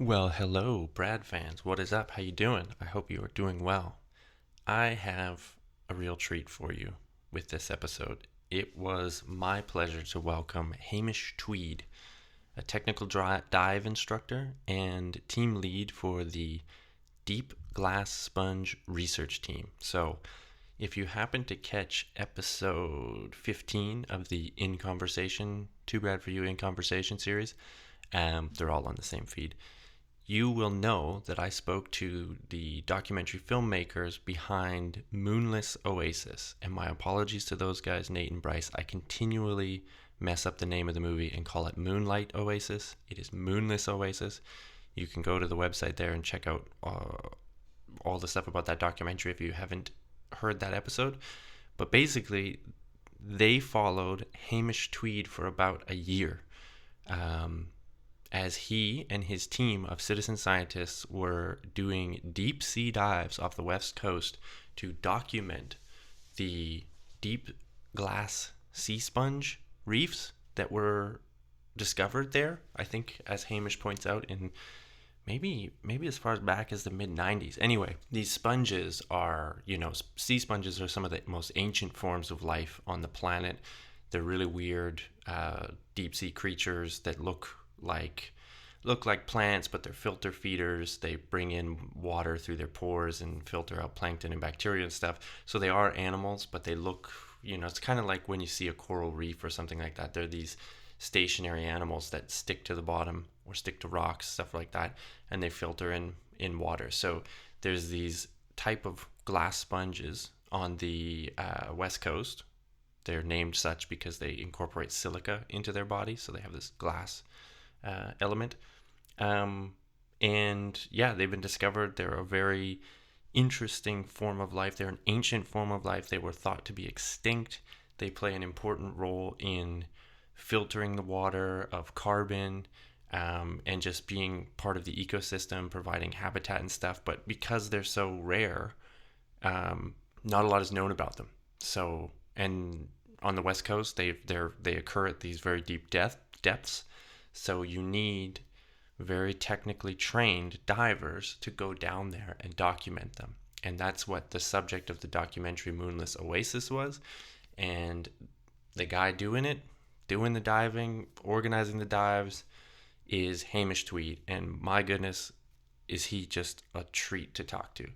Well, hello, Brad fans. What is up? How you doing? I hope you are doing well. I have a real treat for you with this episode. It was my pleasure to welcome Hamish Tweed, a technical dive instructor and team lead for the Deep Glass Sponge research team. So, if you happen to catch episode 15 of the In Conversation, Too Bad for You In Conversation series, they're all on the same feed, you will know that I spoke to the documentary filmmakers behind Moonless Oasis. And my apologies to those guys, Nate and Bryce. I continually mess up the name of the movie and call it Moonlight Oasis. It is Moonless Oasis. You can go to the website there and check out all the stuff about that documentary if you haven't heard that episode. But basically, they followed Hamish Tweed for about a year. As he and his team of citizen scientists were doing deep sea dives off the west coast to document the deep glass sea sponge reefs that were discovered there. I think, as Hamish points out, in maybe as far back as the mid 90s. Anyway, these sponges are, sea sponges are some of the most ancient forms of life on the planet. They're really weird deep sea creatures that look like plants, but they're filter feeders. They bring in water through their pores and filter out plankton and bacteria and stuff. So they are animals, but they look, it's kind of like when you see a coral reef or something like that. They're these stationary animals that stick to the bottom or stick to rocks, stuff like that, and they filter in water. So there's these type of glass sponges on the west coast. They're named such because they incorporate silica into their body, so they have this glass element. And yeah, they've been discovered. They're a very interesting form of life. They're an ancient form of life. They were thought to be extinct. They play an important role in filtering the water of carbon, and just being part of the ecosystem, providing habitat and stuff. But because they're so rare, not a lot is known about them. So, and on the west coast, they occur at these very deep depths. So you need very technically trained divers to go down there and document them. And that's what the subject of the documentary Moonless Oasis was. And the guy doing the diving, organizing the dives, is Hamish Tweed. And my goodness, is he just a treat to talk to.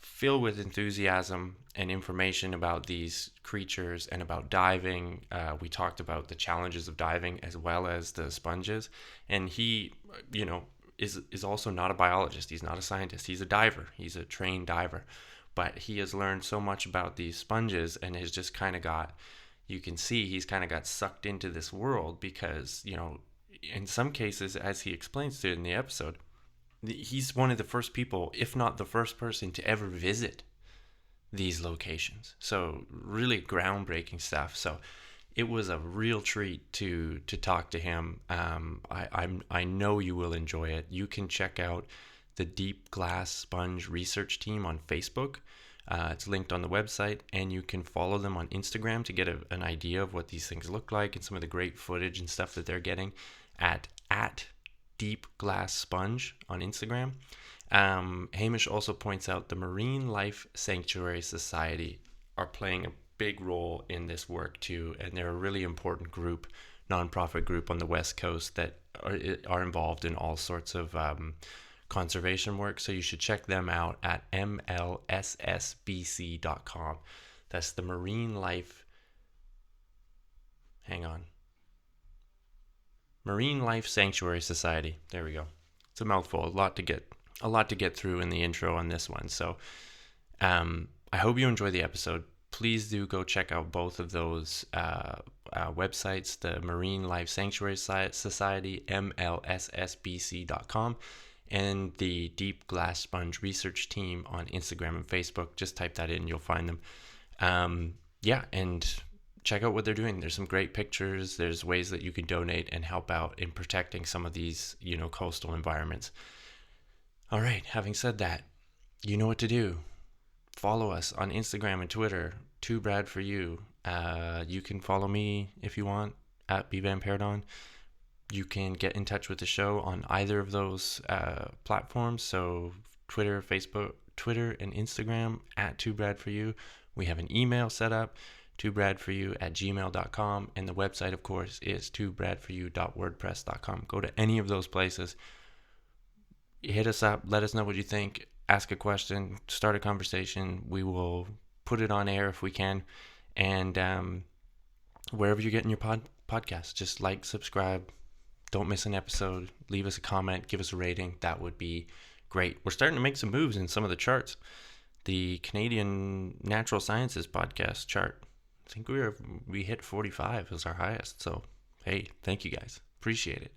Filled with enthusiasm and information about these creatures and about diving. We talked about the challenges of diving as well as the sponges. And he, is also not a biologist. He's not a scientist. He's a diver. He's a trained diver. But he has learned so much about these sponges and has just kind of you can see he's kind of got sucked into this world because, in some cases, as he explains to it in the episode, he's one of the first people, if not the first person, to ever visit these locations. So really groundbreaking stuff. So it was a real treat to talk to him. I know you will enjoy it. You can check out the Deep Glass Sponge Research Team on Facebook. It's linked on the website, and you can follow them on Instagram to get an idea of what these things look like and some of the great footage and stuff that they're getting at Deep Glass Sponge on Instagram. Hamish also points out the Marine Life Sanctuary Society are playing a big role in this work too, and they're a really important group, nonprofit group on the West Coast that are involved in all sorts of conservation work. So you should check them out at mlssbc.com. That's the Marine Life. Marine Life Sanctuary Society. There we go. It's a mouthful. A lot to get through in the intro on this one. So I hope you enjoy the episode. Please do go check out both of those websites, the Marine Life Sanctuary Society, mlssbc.com, and the Deep Glass Sponge Research Team on Instagram and Facebook. Just type that in, you'll find them. And check out what they're doing. There's some great pictures. There's ways that you can donate and help out in protecting some of these, coastal environments. All right, having said that, you know what to do. Follow us on Instagram and Twitter, Too Brad for You. You can follow me if you want, at BVanParadon. You can get in touch with the show on either of those platforms. So Twitter and Instagram at Too Brad For You. We have an email set up, twobradforyou@gmail.com. And the website, of course, is twobradforyou.wordpress.com. Go to any of those places. Hit us up. Let us know what you think. Ask a question. Start a conversation. We will put it on air if we can. And wherever you're getting your podcast, just like, subscribe. Don't miss an episode. Leave us a comment. Give us a rating. That would be great. We're starting to make some moves in some of the charts. The Canadian Natural Sciences podcast chart, I think we hit 45 as our highest. So, hey, thank you guys. Appreciate it.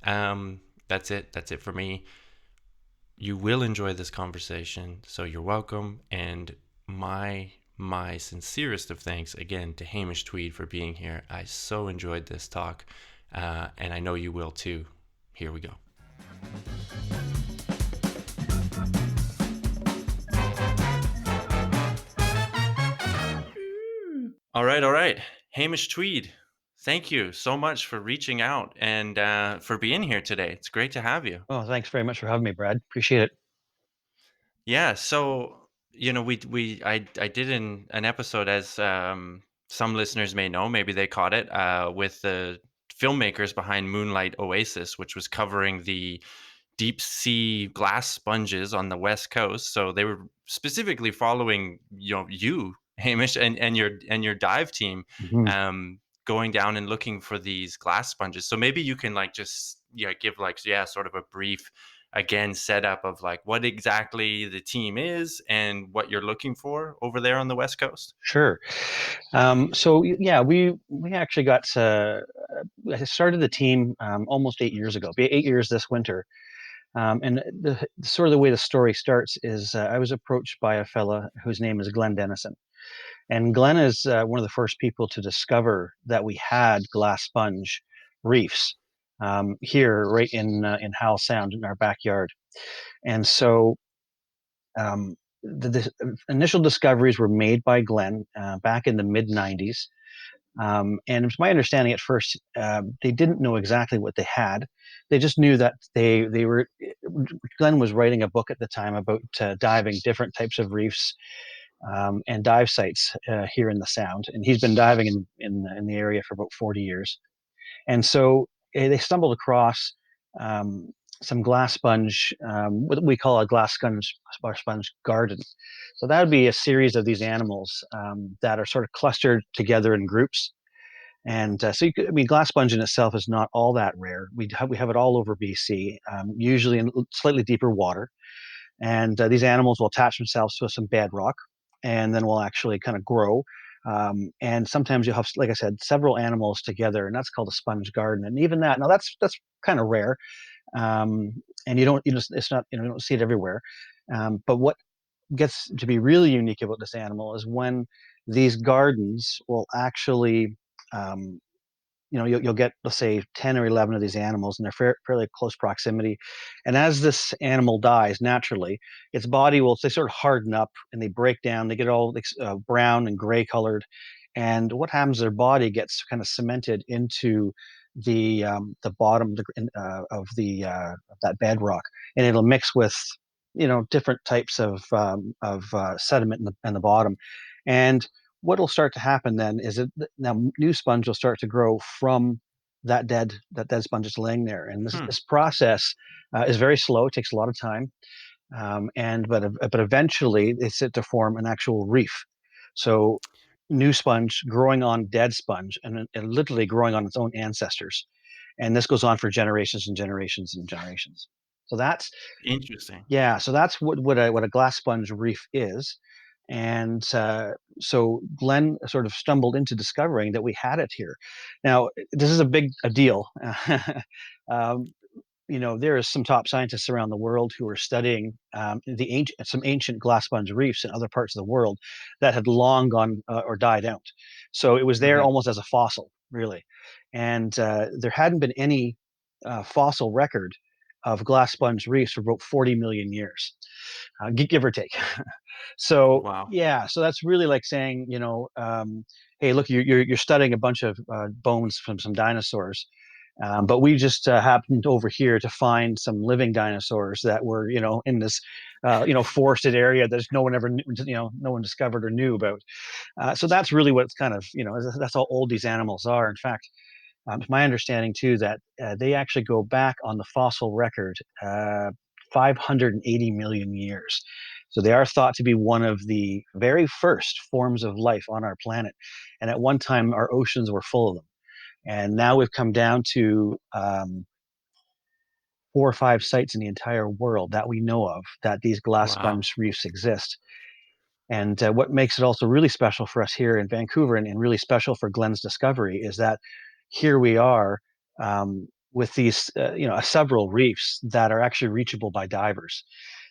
That's it. That's it for me. You will enjoy this conversation, so you're welcome. And my sincerest of thanks again to Hamish Tweed for being here. I so enjoyed this talk, and I know you will too. Here we go. All right. Hamish Tweed, thank you so much for reaching out and for being here today. It's great to have you. Oh, thanks very much for having me, Brad. Appreciate it. Yeah, so I did an episode, as some listeners may know, maybe they caught it, with the filmmakers behind Moonlight Oasis, which was covering the deep sea glass sponges on the west coast. So they were specifically following you, Hamish, and your dive team, Mhm. going down and looking for these glass sponges. So maybe you can like just give like sort of a brief again setup of like what exactly the team is and what you're looking for over there on the west coast. Sure. Yeah, we actually got I started the team almost 8 years ago. Be 8 years this winter. And the sort of the way the story starts is I was approached by a fella whose name is Glenn Dennison, and Glenn is one of the first people to discover that we had glass sponge reefs here, right in Howell Sound in our backyard. And so Um, the initial discoveries were made by Glenn back in the mid 90s. And it's my understanding at first they didn't know exactly what they had. They just knew that they were. Glenn was writing a book at the time about diving different types of reefs and dive sites here in the Sound, and he's been diving in the area for about 40 years. And so they stumbled across um, some glass sponge, what we call a sponge garden. So that would be a series of these animals that are sort of clustered together in groups. And I mean, glass sponge in itself is not all that rare. We have it all over BC, usually in slightly deeper water. And these animals will attach themselves to some bedrock, and then will actually kind of grow. And sometimes you'll have, like I said, several animals together, and that's called a sponge garden. And even that, now that's kind of rare, um, and you know, it's not, you don't see it everywhere. But what gets to be really unique about this animal is when these gardens will actually um, you'll get, let's say, 10 or 11 of these animals, and they're fairly close proximity. And as this animal dies naturally, its body will, they sort of harden up and they break down. They get all brown and gray colored. And what happens, their body gets kind of cemented into the bottom of that bedrock, and it'll mix with different types of sediment in the bottom. And what'll start to happen then is that now new sponge will start to grow from that dead sponge that's laying there. And Hmm. this process is very slow. It takes a lot of time, and but eventually it's set to form an actual reef. So new sponge growing on dead sponge, and literally growing on its own ancestors. And this goes on for generations and generations and generations. So that's Interesting. yeah, so that's what a glass sponge reef is. And so Glenn sort of stumbled into discovering that we had it here. Now, this is a deal. um, there are some top scientists around the world who are studying some ancient glass sponge reefs in other parts of the world that had long gone or died out. So it was there Hmm. almost as a fossil, really. And there hadn't been any fossil record of glass sponge reefs for about 40 million years, give or take. So Wow. yeah, so that's really like saying, hey, look, you're studying a bunch of bones from some dinosaurs, But we just happened over here to find some living dinosaurs that were, in this, forested area that no one ever, no one discovered or knew about. So that's really what's kind of, that's how old these animals are. In fact, it's my understanding too that they actually go back on the fossil record 580 million years. So they are thought to be one of the very first forms of life on our planet. And at one time, our oceans were full of them. And now we've come down to 4 or 5 sites in the entire world that we know of that these glass Wow. sponge reefs exist. And what makes it also really special for us here in Vancouver and really special for Glenn's discovery is that here we are with these, several reefs that are actually reachable by divers.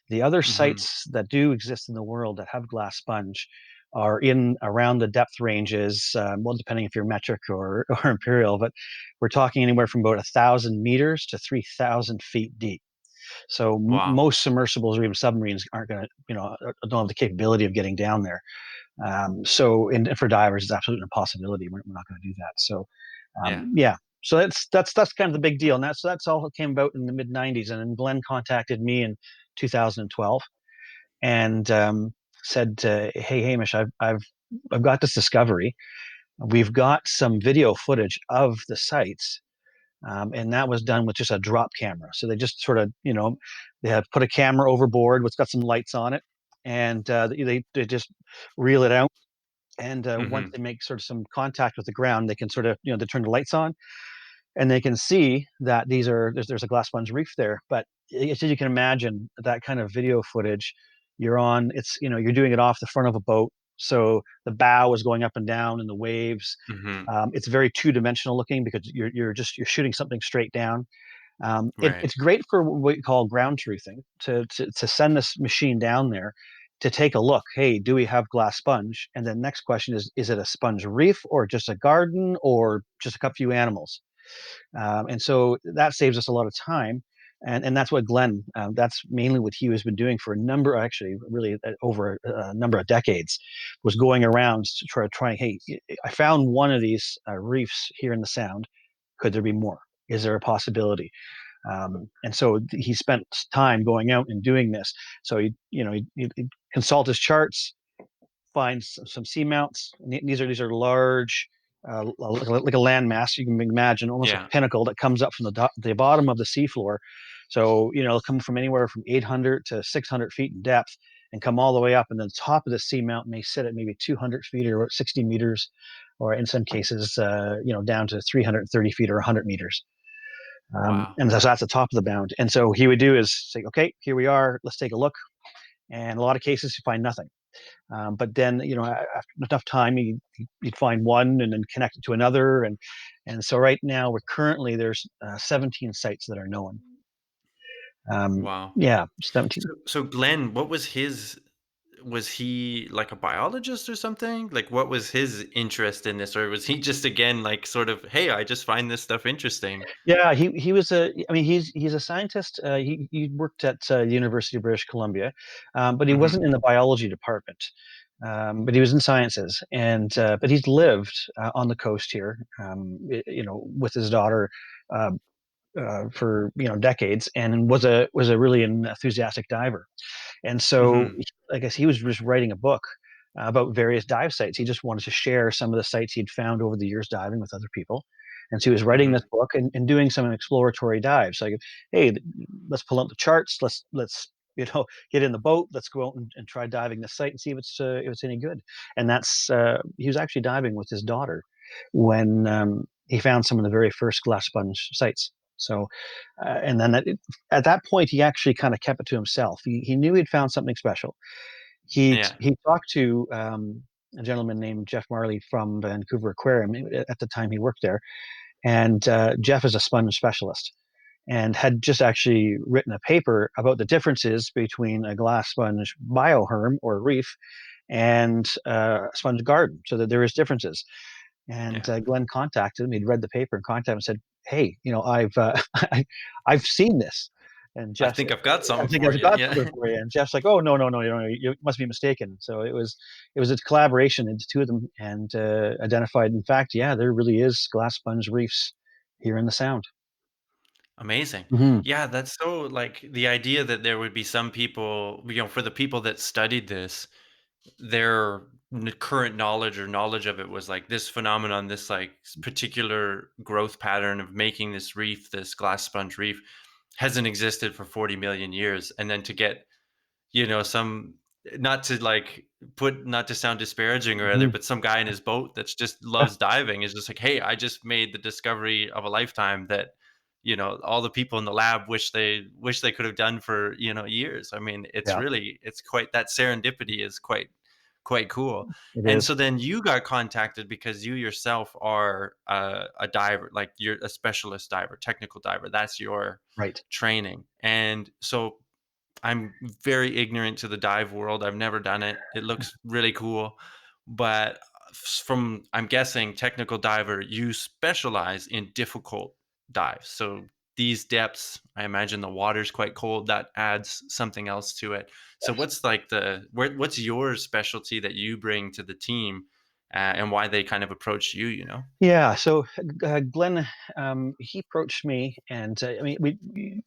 The other Hmm. sites that do exist in the world that have glass sponge are in around the depth ranges, well, depending if you're metric or, or imperial, but we're talking anywhere from about 1,000 meters to 3,000 feet deep. So Wow. most submersibles or even submarines aren't going to, don't have the capability of getting down there. So, and for divers, it's absolutely an impossibility. We're not going to do that. So, Yeah. yeah. So that's kind of the big deal, and that's all that came about in the mid '90s. And then Glenn contacted me in 2012 and said, "Hey, Hamish, I've got this discovery. We've got some video footage of the sites, and that was done with just a drop camera. So they just sort of, they have put a camera overboard, which got some lights on it, and they just reel it out. And once Hmm. they make sort of some contact with the ground, they can sort of, they turn the lights on, and they can see that there's a glass sponge reef there. But as you can imagine, that kind of video footage, you're doing it off the front of a boat, so the bow is going up and down in the waves. Hmm. It's very two-dimensional looking because you're shooting something straight down. Right. It's great for what we call ground truthing to send this machine down there to take a look. Hey, do we have glass sponge? And then next question is it a sponge reef or just a garden or just a couple few animals? And so that saves us a lot of time. And that's what Glenn, that's mainly what he has been doing for a number, actually, really over a number of decades, was going around to trying, hey, I found one of these reefs here in the Sound. Could there be more? Is there a possibility? And so he spent time going out and doing this. So he'd consult his charts, find some seamounts. These are large, like a landmass. You can imagine almost like Yeah. a pinnacle that comes up from the bottom of the seafloor. So it'll come from anywhere from 800 to 600 feet in depth and come all the way up, and then the top of the seamount may sit at maybe 200 feet or 60 meters, or in some cases, down to 330 feet or 100 meters. Wow. And so that's the top of the bound. And so he would do is say, okay, here we are. Let's take a look. And in a lot of cases, you find nothing. But then, after enough time, you'd find one and then connect it to another. And so right now, there's 17 sites that are known. Wow. Yeah, 17. So Glenn, what was his was he like a biologist or something? Like what was his interest in this? Or was he just again like sort of, hey, I just find this stuff interesting? Yeah, he was I mean, he's a scientist. He worked at the University of British Columbia, but he Hmm. wasn't in the biology department. But he was in sciences, and but he's lived on the coast here, with his daughter uh, for decades, and was a really enthusiastic diver. And so Hmm. I guess he was just writing a book about various dive sites. He just wanted to share some of the sites he'd found over the years diving with other people. And so he was writing this Hmm. book and doing some exploratory dives. Like, hey, let's pull up the charts. Let's get in the boat. Let's go out and try diving this site and see if it's any good. And that's he was actually diving with his daughter when he found some of the very first glass sponge sites. So, and then at that point, he actually kind of kept it to himself. He knew he'd found something special. Yeah. He talked to a gentleman named Jeff Marley from Vancouver Aquarium at the time he worked there, and Jeff is a sponge specialist and had just actually written a paper about the differences between a glass sponge bioherm or reef and a sponge garden, so that there is differences. And Yeah. Glenn contacted him. He'd read the paper and contacted him and said, "Hey, I've seen this." And I Jeff said, think I've got "I something think for I've you. got Yeah. something for you." And Jeff's like, "Oh, no, no, no, you must be mistaken." So it was a collaboration into two of them, and identified. In fact, yeah, there really is glass sponge reefs here in the Sound. Amazing. Hmm. Yeah, that's so like the idea that there would be some people, for the people that studied this, their current knowledge or knowledge of it was like this phenomenon, this like particular growth pattern of making this reef, this glass sponge reef, hasn't existed for 40 million years. And then to get, some, not to like not to sound disparaging or other, Hmm. but some guy in his boat that's just loves diving is just like, hey, I just made the discovery of a lifetime that, all the people in the lab wish they could have done for, years. I mean, Yeah, it's quite, that serendipity is quite cool. it And is. so then you got contacted because you yourself are a diver, like you're a specialist diver, technical diver. That's your Right. training. And so I'm very ignorant to the dive world. I've never done it. It looks really cool, but from, I'm guessing, technical diver, you specialize in difficult dives. So these depths, I imagine the water's quite cold. That adds something else to it. So what's like what's your specialty that you bring to the team, and why they kind of approach you? You know. Yeah, so Glenn, he approached me, and I mean,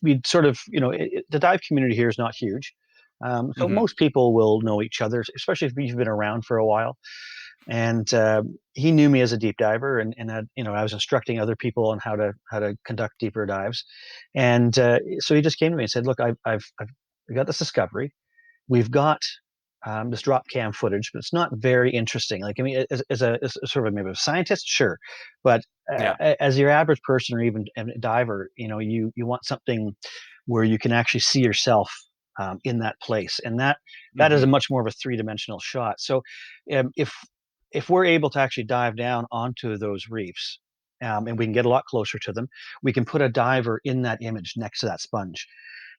we sort of, the dive community here is not huge, so Mm-hmm. most people will know each other, especially if you've been around for a while. And he knew me as a deep diver, and I was instructing other people on how to conduct deeper dives, and so he just came to me and said, "Look, I've got this discovery. We've got this drop cam footage, but it's not very interesting. Like, I mean, as a sort of maybe a scientist, sure, but Yeah. as your average person or even a diver, you want something where you can actually see yourself in that place, and that is a Mm-hmm. much more of a three-dimensional shot. So, if we're able to actually dive down onto those reefs, and we can get a lot closer to them, we can put a diver in that image next to that sponge,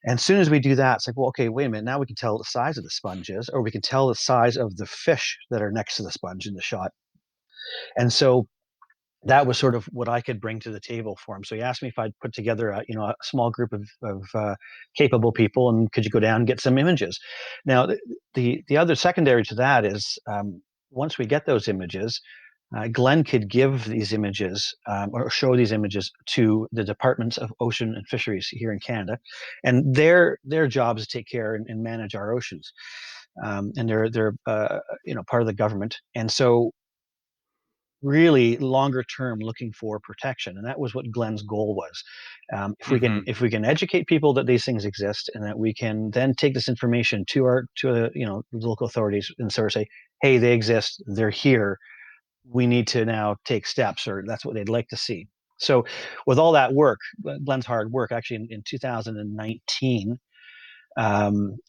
and as soon as we do that, it's like, well, okay, wait a minute. Now we can tell the size of the sponge is, or we can tell the size of the fish that are next to the sponge in the shot. And so that was sort of what I could bring to the table for him. So he asked me if I'd put together a small group of capable people, and could you go down and get some images? Now, the other secondary to that is, once we get those images, Glenn could give these images, or show these images to the Departments of Ocean and Fisheries here in Canada, and their job is to take care and manage our oceans, and they're part of the government, and so really longer term looking for protection, and that was what Glenn's goal was. If we can Mm-hmm. if we can educate people that these things exist, and that we can then take this information to our to the local authorities and sort of say, hey, they exist, they're here, we need to now take steps, or that's what they'd like to see. So, with all that work, Glenn's hard work, actually in 2019,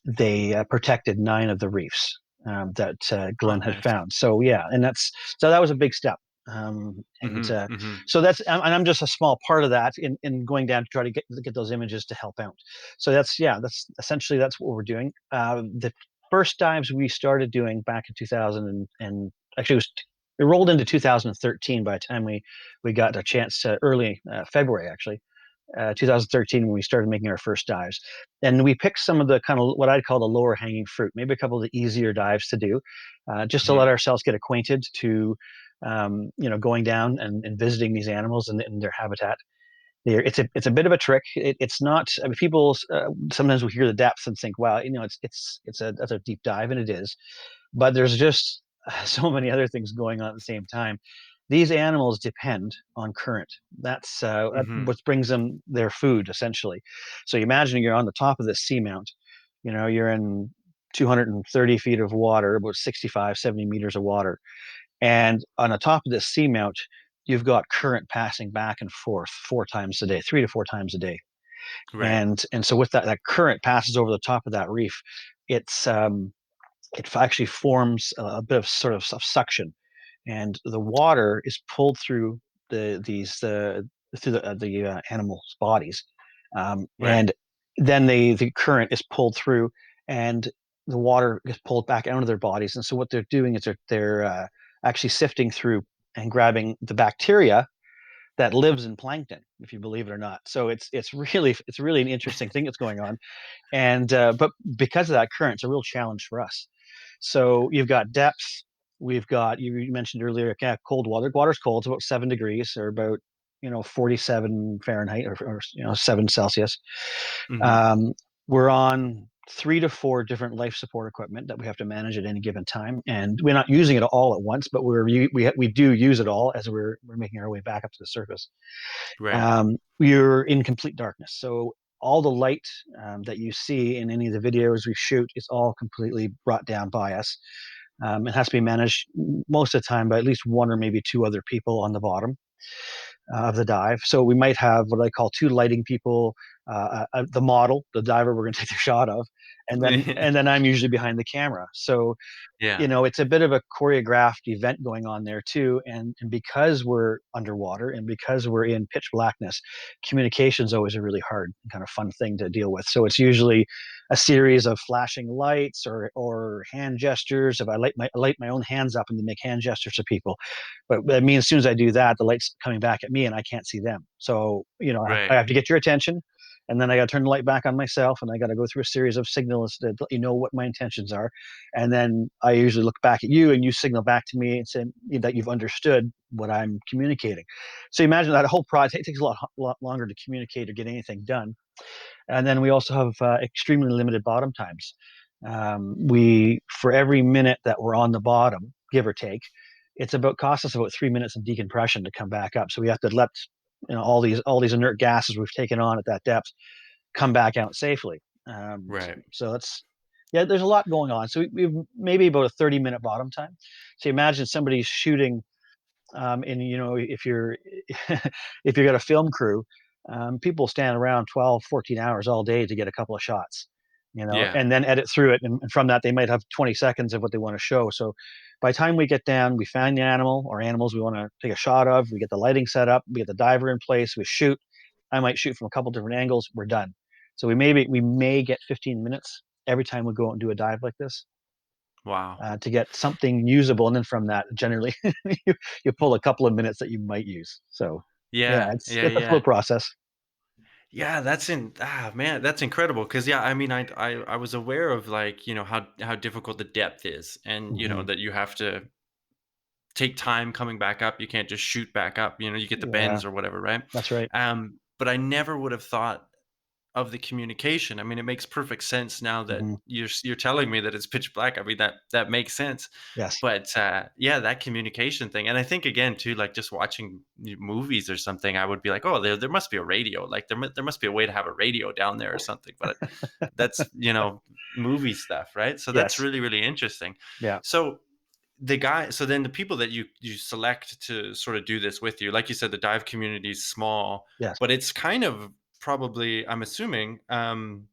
they protected 9 of the reefs that Oh, Glenn had nice. found. So yeah, and that was a big step. And Mm-hmm. Mm-hmm. so I'm just a small part of that in going down to try to get those images to help out. So that's essentially that's what we're doing. The first dives we started doing back in 2000, and actually it rolled into 2013 by the time we got a chance to early February, actually, 2013, when we started making our first dives. And we picked some of the kind of what I'd call the lower hanging fruit, maybe a couple of the easier dives to do, just to Mm-hmm. let ourselves get acquainted to, going down and visiting these animals in their habitat. It's a bit of a trick. It's not. I mean, people sometimes will hear the depth and think, "Wow, that's a deep dive," and it is. But there's just so many other things going on at the same time. These animals depend on current. That's Mm-hmm. what brings them their food, essentially. So you imagine you're on the top of this seamount. You're in 230 feet of water, about 65, 70 meters of water, and on the top of this seamount, you've got current passing back and forth 4 times a day, 3 to 4 times a day. Right. And so with that current passes over the top of that reef, it's it actually forms a bit of sort of suction, and the water is pulled through the animals' bodies, Right. and then the current is pulled through, and the water gets pulled back out of their bodies. And so what they're doing is they're actually sifting through and grabbing the bacteria that lives in plankton, if you believe it or not. So it's really an interesting thing that's going on, and but because of that current, it's a real challenge for us. So you've got depth. We've got, you mentioned earlier, yeah, cold water. Water's cold. It's about 7 degrees, or about 47 Fahrenheit or 7 Celsius. Hmm. Um, we're on 3 to 4 different life support equipment that we have to manage at any given time, and we're not using it all at once, but we do use it all as we're making our way back up to the surface. Right. We're in complete darkness, so all the light that you see in any of the videos we shoot is all completely brought down by us. It has to be managed most of the time by at least one or maybe two other people on the bottom of the dive. So we might have what I call two lighting people, the model, the diver we're going to take the shot of, and then I'm usually behind the camera. So Yeah. it's a bit of a choreographed event going on there too. And because we're underwater and because we're in pitch blackness, communication is always a really hard kind of fun thing to deal with. So it's usually a series of flashing lights or hand gestures. If I light my own hands up and then make hand gestures to people, but that means as soon as I do that, the light's coming back at me and I can't see them. So I Right. have to get your attention, and then I got to turn the light back on myself, and I got to go through a series of signals that let you know what my intentions are, and then I usually look back at you, and you signal back to me and say that you've understood what I'm communicating. So imagine that whole project. It takes a lot longer to communicate or get anything done. And then we also have extremely limited bottom times. We For every minute that we're on the bottom, give or take, it's about costs us about 3 minutes of decompression to come back up. So we have to let all these inert gases we've taken on at that depth come back out safely. Right. So it's Yeah, there's a lot going on. So we've maybe about a 30-minute bottom time. So imagine somebody's shooting, and if you're if you got a film crew, people stand around 12, 14 hours all day to get a couple of shots, Yeah. and then edit through it, and from that they might have 20 seconds of what they want to show. So by the time we get down, we find the animal or animals we want to take a shot of, we get the lighting set up, we get the diver in place, we shoot. I might shoot from a couple different angles, we're done. So we may get 15 minutes every time we go out and do a dive like this, Wow. to get something usable, and then from that, generally, you pull a couple of minutes that you might use. So, yeah, Yeah. it's Yeah. it's a Yeah. slow process. Yeah, man, that's incredible. Cause yeah, I mean, I was aware of like, how difficult the depth is and, Hmm. that you have to take time coming back up. You can't just shoot back up, you get the Yeah, bends or whatever, right? that's right. But I never would have thought of the communication. I mean, it makes perfect sense now that Hmm. you're telling me that it's pitch black. I mean, that makes sense. Yes. But yeah, that communication thing, and I think again too, like just watching movies or something, I would be like, oh, there must be a radio. Like there must be a way to have a radio down there or something. But that's movie stuff, right? So that's Yes. really really interesting. Yeah. So so then the people that you select to sort of do this with you, like you said, the dive community is small, Yes. but it's kind of probably, I'm assuming, kind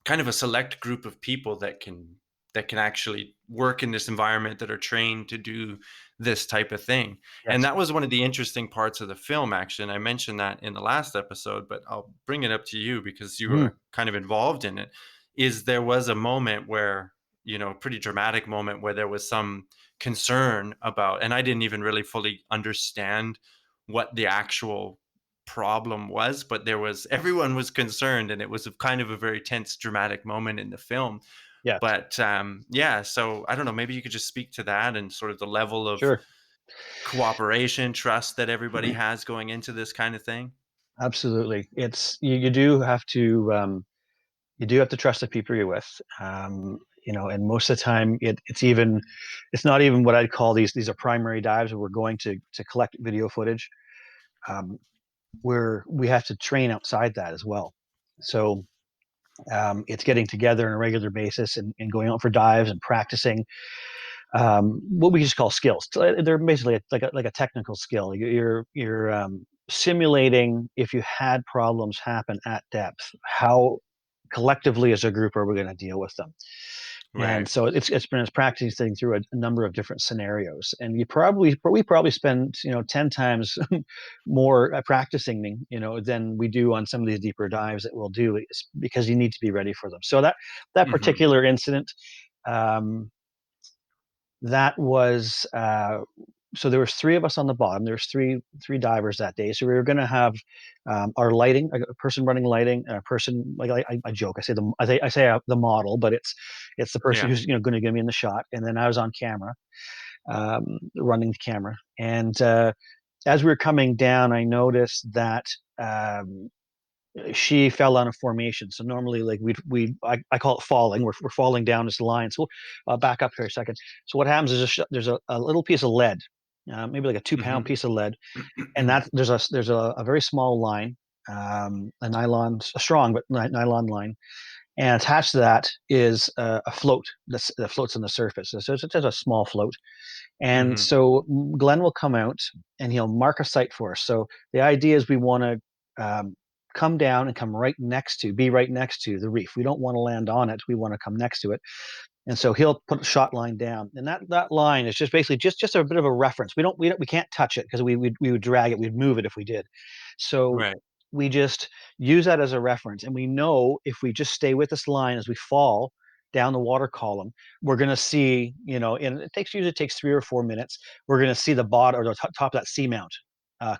of a select group of people that can actually work in this environment, that are trained to do this type of thing. And Yes. that was one of the interesting parts of the film, actually, and I mentioned that in the last episode, but I'll bring it up to you because you Hmm. were kind of involved in it. Is there was a moment where, a pretty dramatic moment where there was some concern about, and I didn't even really fully understand what the actual problem was, but everyone was concerned, and it was kind of a very tense dramatic moment in the film. Yes. But yeah, so I don't know, maybe you could just speak to that and sort of the level of Sure. cooperation, trust that everybody has going into this kind of thing. Absolutely. You do have to trust the people you're with. And most of the time, it's not even what I'd call these are primary dives where we're going to collect video footage. Um, where we have to train outside that as well. So it's getting together on a regular basis and going out for dives and practicing what we just call skills. They're basically like a technical skill. You're simulating if you had problems happen at depth, how collectively as a group are we going to deal with them. And Right. so it's been practicing through a number of different scenarios, and we probably spend 10 times more practicing than we do on some of these deeper dives that we'll do, because you need to be ready for them. So that Hmm. particular incident, um, that was so there was three of us on the bottom. There's three divers that day. So we were going to have our lighting, a person running lighting, and a person like I joke. I say the model, but it's the person Yeah. who's going to get me in the shot. And then I was on camera, running the camera, and as we were coming down, I noticed that um, she fell on a formation. So normally, like I call it falling. We're falling down this line. So back up here a second. So what happens is there's a little piece of lead, maybe like a 2 pound Hmm. piece of lead, and that there's a very small line, a nylon, a strong but nylon line, and attached to that is a float that floats on the surface. So it's just a small float, and Hmm. so Glenn will come out and he'll mark a site for us. So the idea is we want to come down and be right next to the reef. We don't want to land on it. We want to come next to it. And so he'll put a shot line down, and that line is just basically just a bit of a reference. We can't touch it because we would drag it, we'd move it if we did. So Right. we just use that as a reference, and we know if we just stay with this line as we fall down the water column, we're going to see, and usually takes 3 or 4 minutes. We're going to see the bottom or the top of that seamount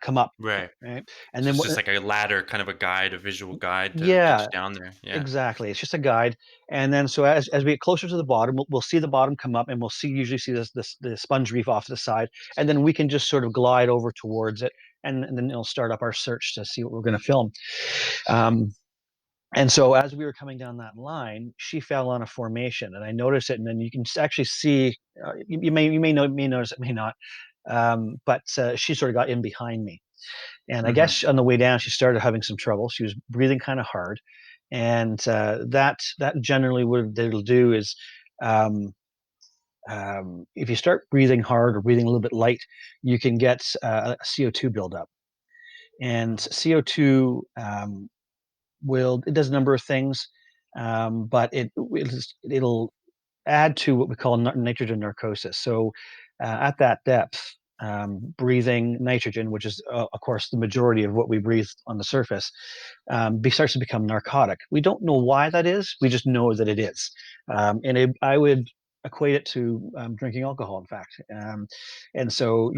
come up, Right. right? And So then it's just like a ladder, kind of a guide, a visual guide to get yeah, you down there. Yeah. exactly. It's just a guide, and then so as we get closer to the bottom, we'll see the bottom come up, and we'll usually see this the sponge reef off to the side, and then we can just sort of glide over towards it, and then it'll start up our search to see what we're going to film. Um, and so as we were coming down that line, she fell on a formation, and I noticed it, and then you can actually see. You may notice it, may not, but she sort of got in behind me. And I Hmm. guess on the way down, she started having some trouble. She was breathing kind of hard, and that generally what it'll do is, um, if you start breathing hard or breathing a little bit light, you can get a CO2 buildup. And CO2 will it does a number of things, but it'll add to what we call nitrogen narcosis. So at that depth, breathing nitrogen, which is, of course, the majority of what we breathe on the surface, starts to become narcotic. We don't know why that is. We just know that it is. I would equate it to drinking alcohol, in fact. And so,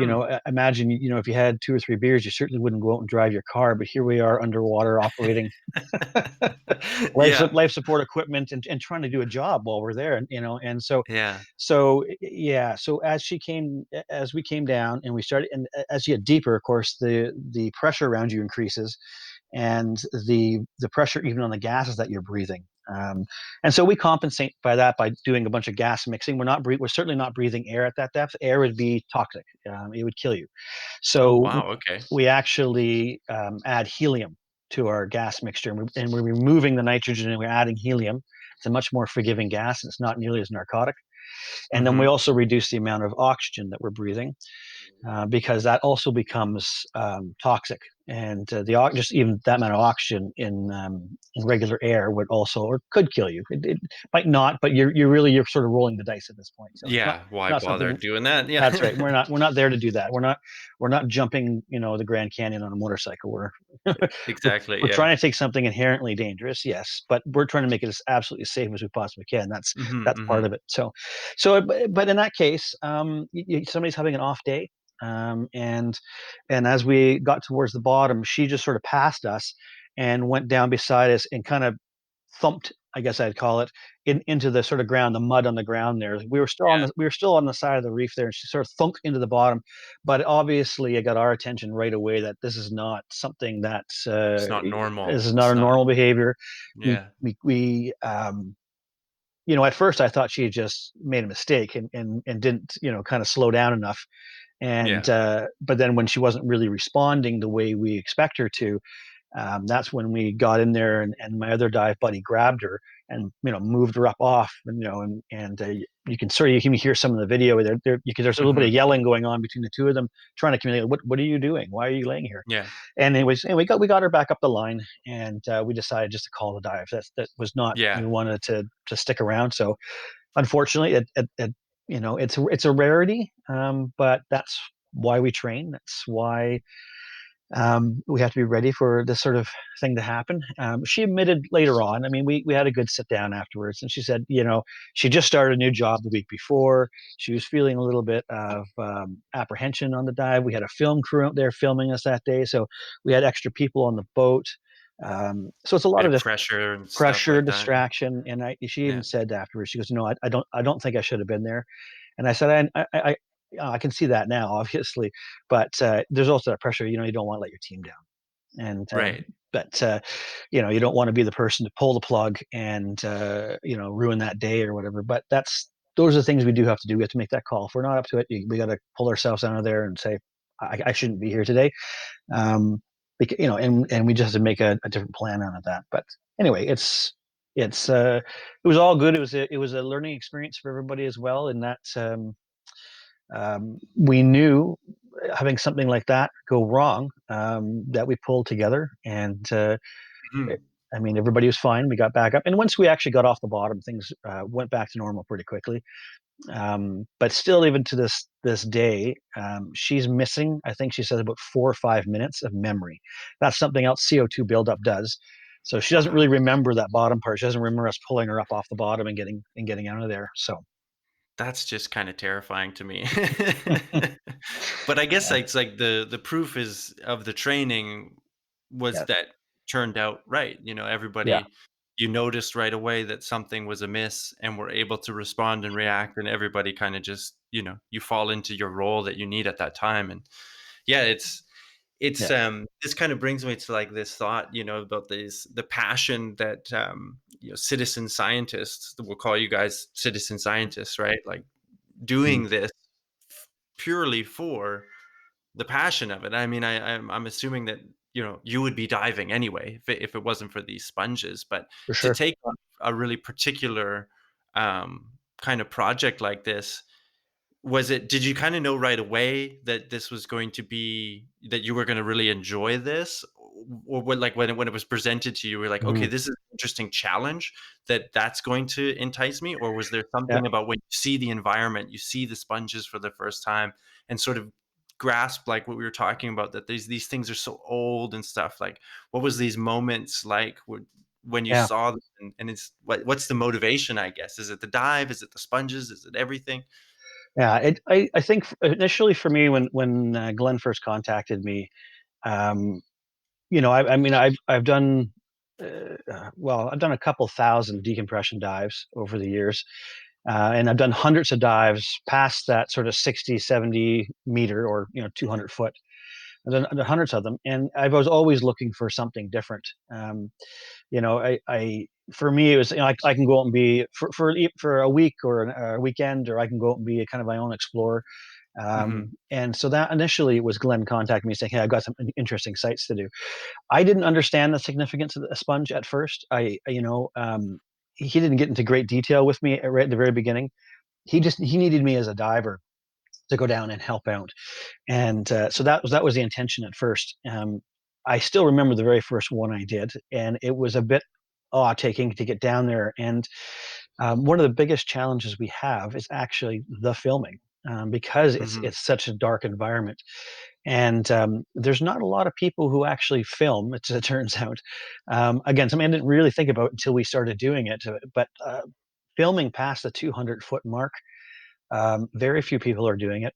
imagine, if you had 2 or 3 beers, you certainly wouldn't go out and drive your car. But here we are underwater operating Yeah. life support equipment and trying to do a job while we're there, and and so Yeah. yeah, so as we came down and we started, and as you get deeper, of course, the pressure around you increases, and the pressure even on the gases that you're breathing. And so we compensate by that by doing a bunch of gas mixing. We're certainly not breathing air at that depth. Air would be toxic. It would kill you. Oh, So wow. Okay. we actually add helium to our gas mixture, and we're removing the nitrogen and we're adding helium. It's a much more forgiving gas, and it's not nearly as narcotic. And then we Hmm. also reduce the amount of oxygen that we're breathing, because that also becomes toxic. And just even that amount of oxygen in regular air would also, or could kill you. It might not, but you're sort of rolling the dice at this point. So it's not Yeah. Why not bother something. doing that? That's right. Yeah. We're not there to do that. We're not jumping, the Grand Canyon on a motorcycle. We're Exactly. we're Yeah. trying to take something inherently dangerous, yes, but we're trying to make it as absolutely safe as we possibly can. That's Hmm. part Hmm. of it. But in that case, somebody's having an off day, and as we got towards the bottom, she just sort of passed us and went down beside us and kind of thumped, I guess I'd call it, into the sort of ground, the mud on the ground there. Yeah. We were still on the side of the reef there, and she sort of thunked into the bottom. But obviously, it got our attention right away that this is not something that It's not normal. this is not It's a not. normal behavior. We Yeah. we we at first I thought she had just made a mistake and didn't kind of slow down enough. And Yeah. but then when she wasn't really responding the way we expect her to, that's when we got in there, and my other dive buddy grabbed her and moved her up off, and you can sort of hear some of the video there's a little bit of Hmm. yelling going on between the two of them trying to communicate, what are you doing, why are you laying here? Yeah. And we got her back up the line, and we decided just to call the dive. That was not, we Yeah. wanted to stick around. So unfortunately, it's a rarity, but that's why we train. That's why we have to be ready for this sort of thing to happen. She admitted later on. I mean, we had a good sit down afterwards, and she said, she just started a new job the week before. She was feeling a little bit of apprehension on the dive. We had a film crew out there filming us that day, so we had extra people on the boat. So it's a lot Bit of of just pressure and stuff pressure, like that. distraction, and she even Yeah. said afterwards, she goes, I don't think I should have been there. And I said, I can see that now, obviously, but there's also that pressure. You don't want to let your team down, and Right. but you don't want to be the person to pull the plug and ruin that day or whatever. But those are the things we do have to do. We have to make that call. If we're not up to it, we got to pull ourselves out of there and say, I shouldn't be here today. Because, and we just have to make a different plan out of that. But anyway, it was all good. It was a learning experience for everybody as well. In that we knew having something like that go wrong, that we pulled together, and Mhm. I mean, everybody was fine. We got back up, and once we actually got off the bottom, things went back to normal pretty quickly. But still, even to this day, she's missing. I think she says about 4 or 5 minutes of memory. That's something else CO2 buildup does. So she doesn't really Wow. remember that bottom part. She doesn't remember us pulling her up off the bottom and getting out of there. So That's just kinda terrifying to me. But I guess, yeah, it's like the proof is of the training was yeah, that turned out right, yeah, everybody you noticed right away that something was amiss and were able to respond and react, and everybody kinda just, you fall into your role that you need at that time, and yeah, it's yeah. this kind of brings me to like this thought, about the passion that citizen scientists, we'll call you guys citizen scientists, right? Like Mm, doing this purely for the passion of it. I mean, I'm assuming that you would be diving anyway if it wasn't for these sponges, but for to sure. take on a really particular kind of project like this, did you kinda know right away that this was going to be that you were gonna really enjoy this? Or when it was presented to you, you were like, "Okay, Mm, this is an interesting challenge that's going to entice me," or was there yeah, something about when you see the environment, you see the sponges for the first time and sort of grasp, like, what we were talking about, that these things are so old and stuff, like, what was these moments like when you yeah. saw them, and it's what's the motivation, I guess? Is it the dive? Is it the sponges? Is it everything? Yeah, I think initially for me when Glenn first contacted me, um, I mean I've done well, I've done a couple thousand decompression dives over the years, and I've done hundreds of dives past that sort of 60, 70 meter or 200 foot. I've done hundreds of them, and I was always looking for something different. I for me it was I can go out and be for a week or a weekend, or I can go out and be a kind of my own explorer. Mhm. And so that initially was Glenn contacting me saying, "Hey, I've got some interesting sites to do." I didn't understand the significance of a sponge at first. He didn't get into great detail with me right at the very beginning. He needed me as a diver to go down and help out, and so that was the intention at first. I still remember the very first one I did, and it was a bit awe taking to get down there. And one of the biggest challenges we have is actually the filming. Because it's Mhm. it's such a dark environment, and there's not a lot of people who actually film. It turns out, again, something I didn't really think about until we started doing it. But filming past the 200-foot mark, very few people are doing it.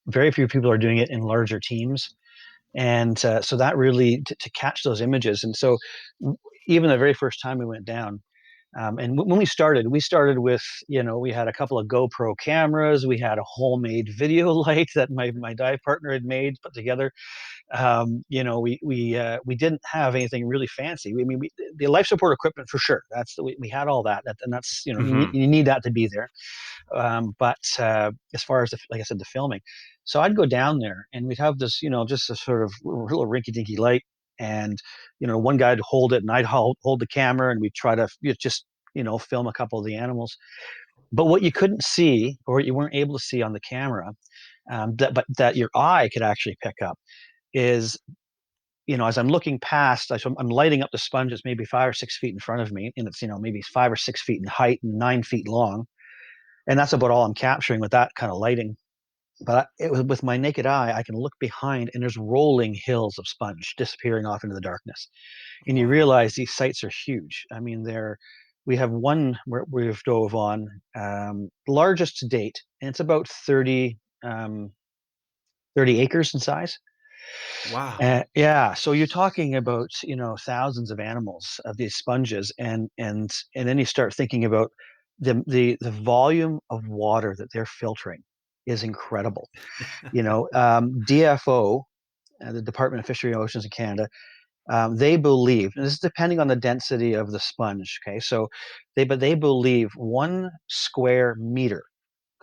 Very few people are doing it in larger teams, and so that really to catch those images. And so, even the very first time we went down, and when we started with, we had a couple of GoPro cameras, we had a homemade video light that my dive partner had made, put together. We didn't have anything really fancy. I mean, the life support equipment for sure. We had all that, and that's Mhm. you need that to be there. But as far as like I said, the filming, so I'd go down there and we'd have this, just a sort of real rinky-dinky light, and one guy'd hold it and I'd hold the camera, and we'd try to just film a couple of the animals. But what you couldn't see, or you weren't able to see on the camera, that your eye could actually pick up, is as I'm looking past, I'm lighting up the sponge that's maybe 5 or 6 feet in front of me, and it's maybe 5 or 6 feet in height and 9 feet long, and that's about all I'm capturing with that kind of lighting. But it was with my naked eye, I can look behind, and there's rolling hills of sponge disappearing off into the darkness. And you Wow. realize these sites are huge. I mean, we have one where we've dove on, largest to date, and it's about 30 acres in size. Wow. Yeah, so you're talking about thousands of animals of these sponges, and then you start thinking about the volume of water that they're filtering. is incredible. DFO, the Department of Fishery and Oceans of Canada, they believe, and this is depending on the density of the sponge. Okay, so they believe 1 square meter.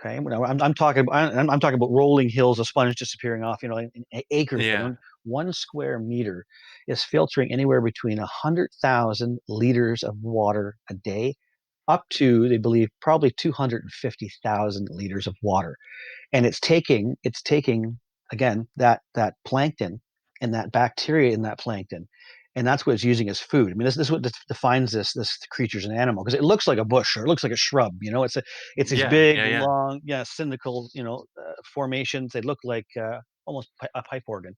Okay, I'm talking about rolling hills of sponge disappearing off, in acres, but Yeah. 1 square meter is filtering anywhere between 100,000 liters of water a day up to, they believe, probably 250,000 liters of water. And it's taking again that plankton and that bacteria in that plankton, and that's what it's using as food. I mean, this is what defines this creature as an animal, because it looks like a bush or it looks like a shrub. It's these Yeah. big, Yeah. Yeah. long, yeah, cylindrical, formations. They look like almost a pipe organ,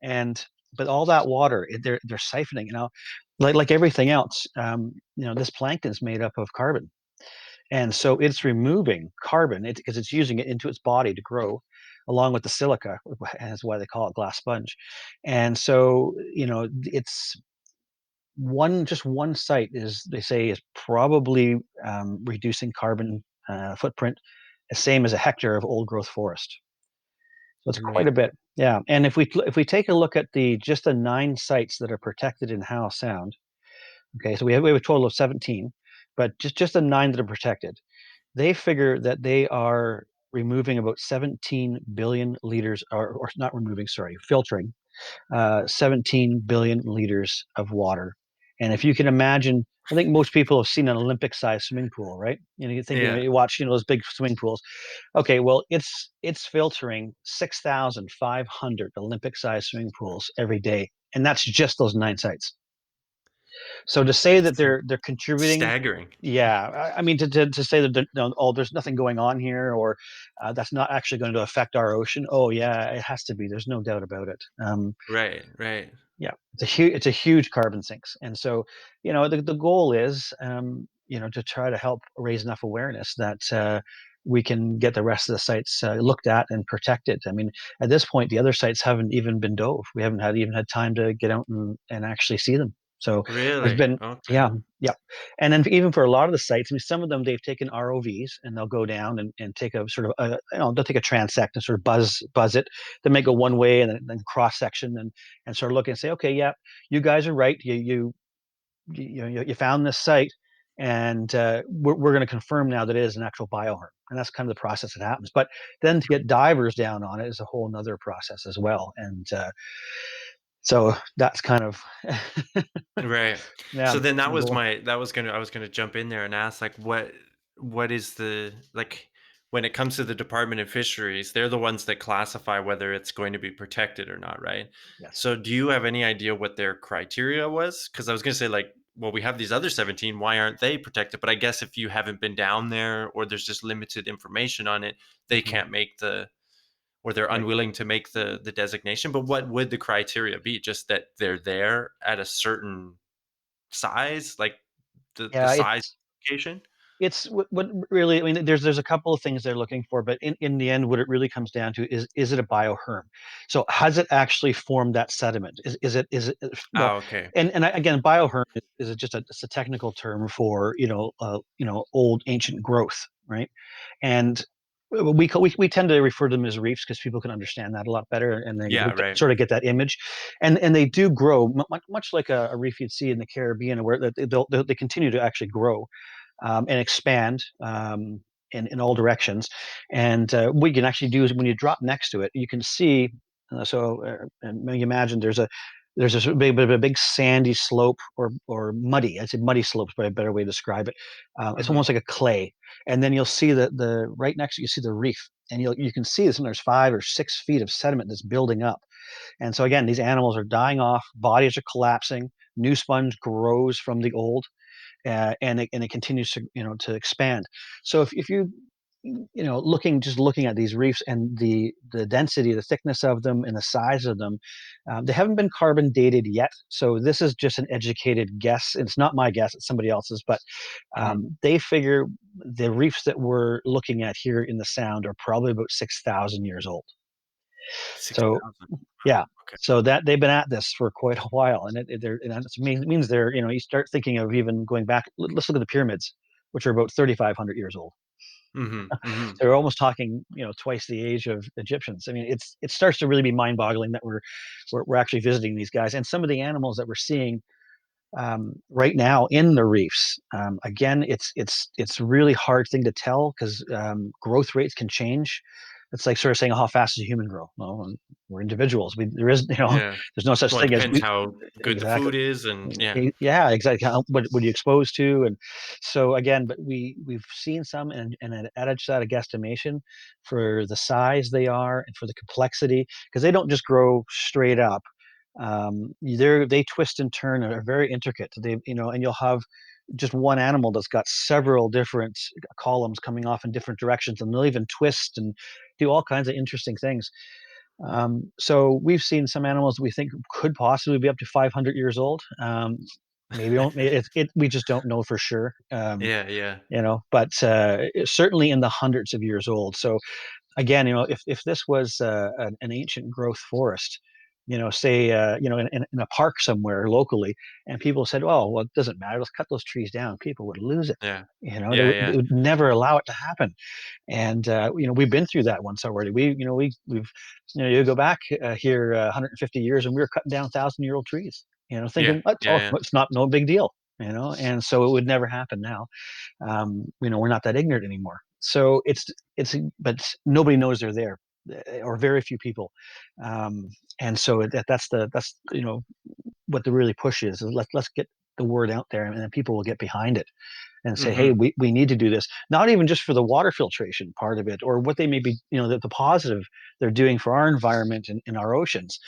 and but all that water, they're siphoning. Like everything else, this plankton is made up of carbon, and so it's removing carbon because it's using it into its body to grow, along with the silica. That's why they call it glass sponge. And so, it's just one site is, they say, is probably reducing carbon footprint the same as a hectare of old growth forest. So it's quite a bit. Amazing. Yeah. And if we take a look at the 9 sites that are protected in Howe Sound, okay, so we have a total of 17, but just the 9 that are protected, they figure that they are removing about 17 billion liters, or not removing, sorry, filtering 17 billion liters of water. And if you can imagine, I think most people have seen an Olympic-sized swimming pool, right? You think, Yeah. you watch, those big swimming pools. Okay, well, it's filtering 6,500 Olympic-sized swimming pools every day, and that's just those 9 sites. So to say that It's they're contributing, staggering. yeah, I mean, to say that, oh, there's nothing going on here, or that's not actually going to affect our ocean. Oh yeah, it has to be. There's no doubt about it. Right. Right. Yeah, it's a huge carbon sinks, and so, the goal is, to try to help raise enough awareness that we can get the rest of the sites looked at and protected. I mean, at this point, the other sites haven't even been dove. We haven't even had time to get out and actually see them. So there's Really? been, Okay. yeah, yeah, and then even for a lot of the sites, I mean, some of them they've taken ROVs and they'll go down and take a sort of they'll take a transect and sort of buzz it. They may go one way and then cross section and sort of look and say, okay, yeah, you guys are right. You found this site, and we're going to confirm now that it is an actual bioharm, and that's kind of the process that happens. But then to get divers down on it is a whole nother process as well, and so that's kind of Right. yeah, So then that the was goal. my that was gonna I was gonna jump in there and ask, like, what is the, like, when it comes to the Department of Fisheries, they're the ones that classify whether it's going to be protected or not, right? Yes. So do you have any idea what their criteria was? Because I was gonna say, like, well, we have these other 17, why aren't they protected? But I guess if you haven't been down there or there's just limited information on it, they Mhm. can't make the, or they're Right. unwilling to make the designation. But what would the criteria be? Just that they're there at a certain size, like the Yeah, size location? it's what really, I mean, there's a couple of things they're looking for, but in the end, what it really comes down to is it a bioherm? So has it actually formed that sediment? Is it well, Oh, okay. and again, bioherm is just it's a technical term for, old ancient growth, right? And we tend to refer to them as reefs because people can understand that a lot better, and they Yeah, right. sort of get that image, and they do grow much like a reef you'd see in the Caribbean, where they continue to actually grow and expand in all directions. And what you can actually do is when you drop next to it, you can see. And you imagine there's a big bit of a big sandy slope, or muddy. I say muddy slopes, but a better way to describe it. It's Mhm. almost like a clay, and then you'll see the right next to you see the reef, and you can see that there's 5 or 6 feet of sediment that's building up. And so again, these animals are dying off, bodies are collapsing, new sponge grows from the old, and it continues to expand. So if you looking at these reefs and the density, the thickness of them, and the size of them, they haven't been carbon dated yet. So this is just an educated guess. It's not my guess; it's somebody else's. But Mhm. they figure the reefs that we're looking at here in the Sound are probably about 6,000 years old. So 6,000. Wow, yeah. okay. So that they've been at this for quite a while, and it means you start thinking of even going back. Let's look at the pyramids, which are about 3,500 years old. Mhm. Mhm. They're almost talking, twice the age of Egyptians. I mean, it starts to really be mind-boggling that we're actually visiting these guys, and some of the animals that we're seeing right now in the reefs. Again, it's really hard thing to tell because growth rates can change. It's like sort of saying how fast does a human grow? Well, we're individuals. There is, Yeah. there's no such Well, it thing as depends we. how good the Exactly. food is, and yeah. Yeah, exactly. What are you exposed to? And so again, but we've seen some, and at a guesstimation for the size they are and for the complexity, because they don't just grow straight up. They twist and turn and are very intricate. And you'll have just one animal that's got several different columns coming off in different directions, and they'll even twist and do all kinds of interesting things. So we've seen some animals we think could possibly be up to 500 years old. Maybe don't. We just don't know for sure. Yeah, yeah. But certainly in the hundreds of years old. So again, if this was an ancient growth forest, say, in a park somewhere locally, and people said, "Oh, well, it doesn't matter. Let's cut those trees down," people would lose it. Yeah. They, Yeah, they yeah. would never allow it to happen. And we've been through that once already. We've you go back here 150 years, and we were cutting down 1,000-year-old trees. Yeah. Thinking, what? Yeah, Oh, yeah. it's not no big deal. And so it would never happen now. We're not that ignorant anymore. So but nobody knows they're there, or very few people. Um, and so that's what the really push is let's get the word out there, and then people will get behind it and say, hey, Mhm. we need to do this, not even just for the water filtration part of it, or what they may be, the positive they're doing for our environment and in our oceans.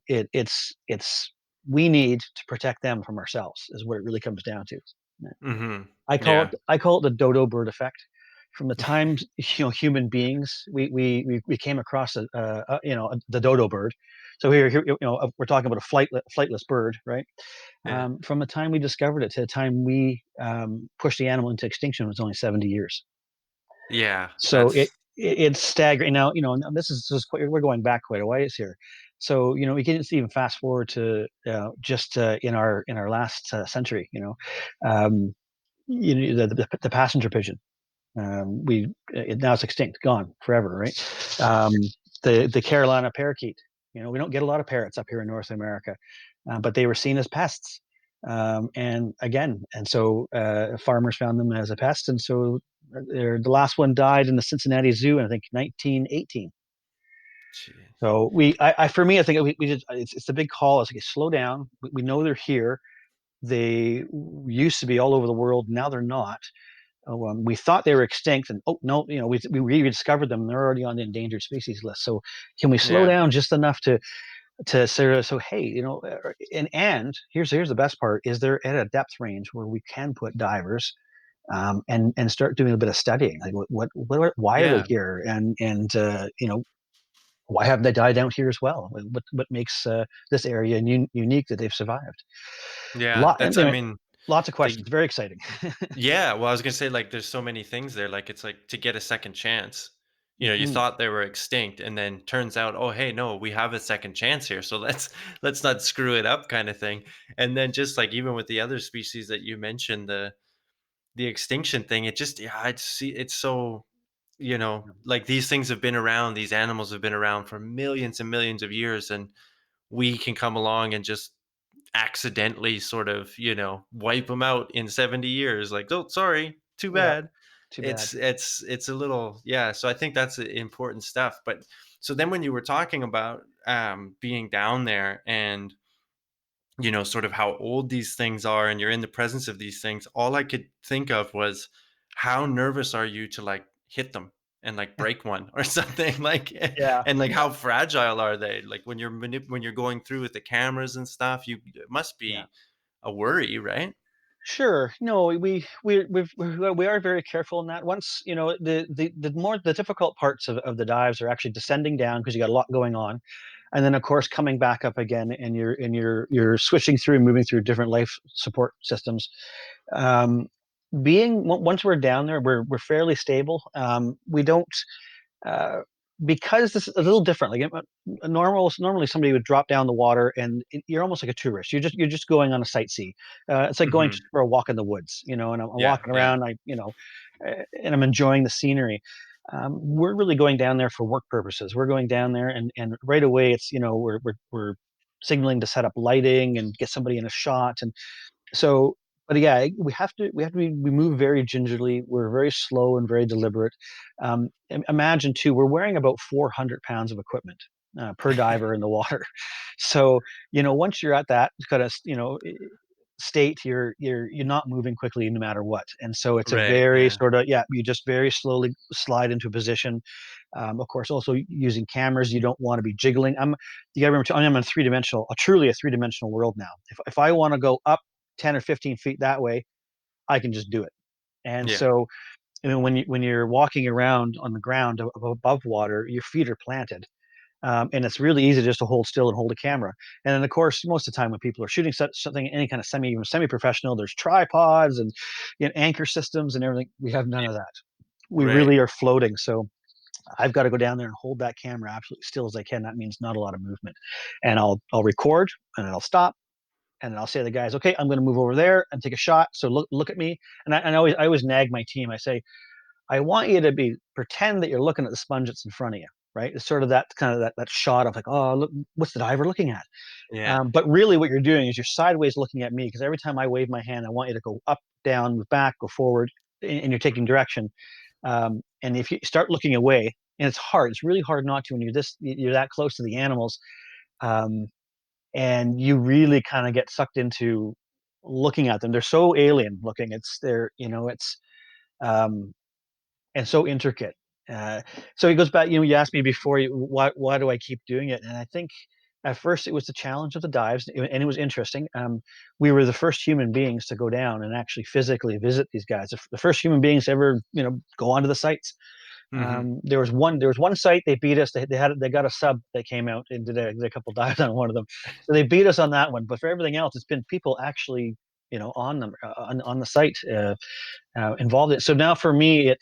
It's we need to protect them from ourselves is what it really comes down to. Mhm. I call it Yeah. I call it the dodo bird effect. From the times human beings we came across the dodo bird. So here we're talking about a flightless bird, right? Yeah. From the time we discovered it to the time we pushed the animal into extinction was only 70 years. Yeah. So That's it's staggering. Now, and we're going back quite a ways here. So we can just even fast forward to just in our last century. Um, the passenger pigeon. Now it's extinct, gone forever, right? The Carolina parakeet. We don't get a lot of parrots up here in North America, but they were seen as pests. And so farmers found them as a pest, and so the last one died in the Cincinnati Zoo in I think 1918. Jeez. So for me, I think we did. It's a big call. It's like slow down. We know they're here. They used to be all over the world. Now they're not. We thought they were extinct, and oh no, we rediscovered them. And they're already on the endangered species list. So can we slow Yeah. down just enough to sort of so hey, and here's the best part is they're at a depth range where we can put divers and start doing a bit of studying, like why are they Yeah. here, and why haven't they died out here as well? What makes this area unique that they've survived? Yeah. Lot, That's I mean, lots of the questions. Very exciting. yeah, well, I was gonna say, like, there's so many things there, like, it's like to get a second chance. You Hmm. thought they were extinct, and then turns out, "Oh, hey, no, we have a second chance here, so let's not screw it up," kinda thing. And then just, like, even with the other species that you mentioned, the extinction thing, it just yeah, I see it's so like, these things have been around, these animals have been around for millions and millions of years, and we can come along and just accidentally sort of, wipe them out in 70 years. Like, oh, sorry, too Yeah. bad. Too bad. It's a little yeah. So I think that's important stuff. But so then when you were talking about being down there and sort of how old these things are and you're in the presence of these things, all I could think of was how nervous are you to like hit them and like break one or something like Yeah. and like Yeah. how fragile are they like when you're when you're going through with the cameras and stuff it must Yeah. be a worry, right? Sure. No, we are very careful in that. Once the difficult parts of the dives are actually descending down because you got a lot going on, and then of course coming back up again, and you're switching through and moving through different life support systems. Um, once we're down there, we're fairly stable. We don't. because this is a little different. Like normally somebody would drop down the water, and you're almost like a tourist. You're just going on a sightsee. It's like going Hmm. just for a walk in the woods, and I'm Yeah, walking yeah. around. And I'm enjoying the scenery. We're really going down there for work purposes. We're going down there, and right away it's we're signaling to set up lighting and get somebody in a shot, and so, but yeah, we move very gingerly. We're very slow and very deliberate. Imagine too, we're wearing about 400 pounds of equipment per diver in the water. So, once you're at that kind of, state, you're not moving quickly no matter what. And so it's a Right, very yeah. sort of, yeah, you just very slowly slide into a position. Of course, also using cameras, you don't want to be jiggling. You got to remember, I'm in truly a three-dimensional world now. If I want to go up 10 or 15 feet that way, I can just do it. And Yeah. so, when you're walking around on the ground above water, your feet are planted. And it's really easy just to hold still and hold a camera. And then, of course, most of the time when people are shooting something, any kind of semi-professional, there's tripods and anchor systems and everything. We have none of that. We Right. really are floating. So I've got to go down there and hold that camera absolutely still as I can. That means not a lot of movement. And I'll record, and then I'll stop, and then I'll say to the guys, okay, I'm going to move over there and take a shot. So look at me. And I always nag my team. I say, I want you to pretend that you're looking at the sponge that's in front of you. Right. It's sort of that kind of that shot of like, oh, look, what's the diver looking at? Yeah. But really what you're doing is you're sideways looking at me, because every time I wave my hand, I want you to go up, down, move back, go forward, and you're taking direction. And if you start looking away, and it's really hard not to when you're that close to the animals, um, and you really kind of get sucked into looking at them. They're so alien looking. It's um, and so intricate. Uh, so it goes back. You asked me before, why do I keep doing it? And I think at first it was the challenge of the dives, and it was interesting. We were the first human beings to go down and actually physically visit these guys. The first human beings to ever, go onto the sites. Hmm. There was one site they beat us. They got a sub that came out and did a couple dives on one of them. So they beat us on that one. But for everything else, it's been people actually, on them, on the site, involved in it. So now for me,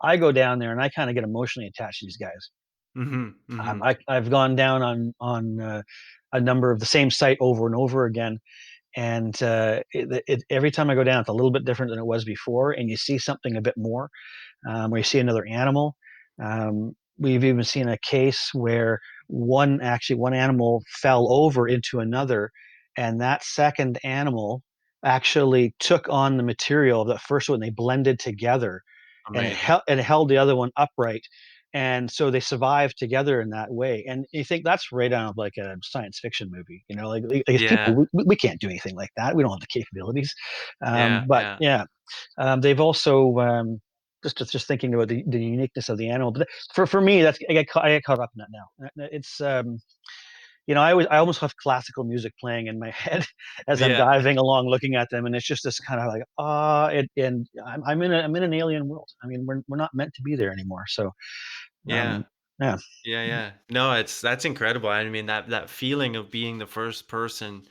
I go down there and I kind of get emotionally attached to these guys. Hmm. Hmm. I've gone down on a number of the same site over and over again, and every time I go down, it's a little bit different than it was before, and you see something a bit more, where you see another animal. We've even seen a case where one animal fell over into another, and that second animal actually took on the material of the first one. They blended together, and Amazing. it held the other one upright. And so they survived together in that way. And you think that's right out of like a science fiction movie, like as people, Yeah. we can't do anything like that. We don't have the capabilities. Yeah, But yeah. yeah, they've also, just thinking about the uniqueness of the animal. But for me, I get caught up in that now. It's I almost have classical music playing in my head as I'm Yeah. diving along, looking at them, and it's just this kind of like and I'm in an alien world. I mean, we're not meant to be there anymore. So Yeah. um, yeah, Yeah, yeah. No, that's incredible. I mean, that feeling of being the first person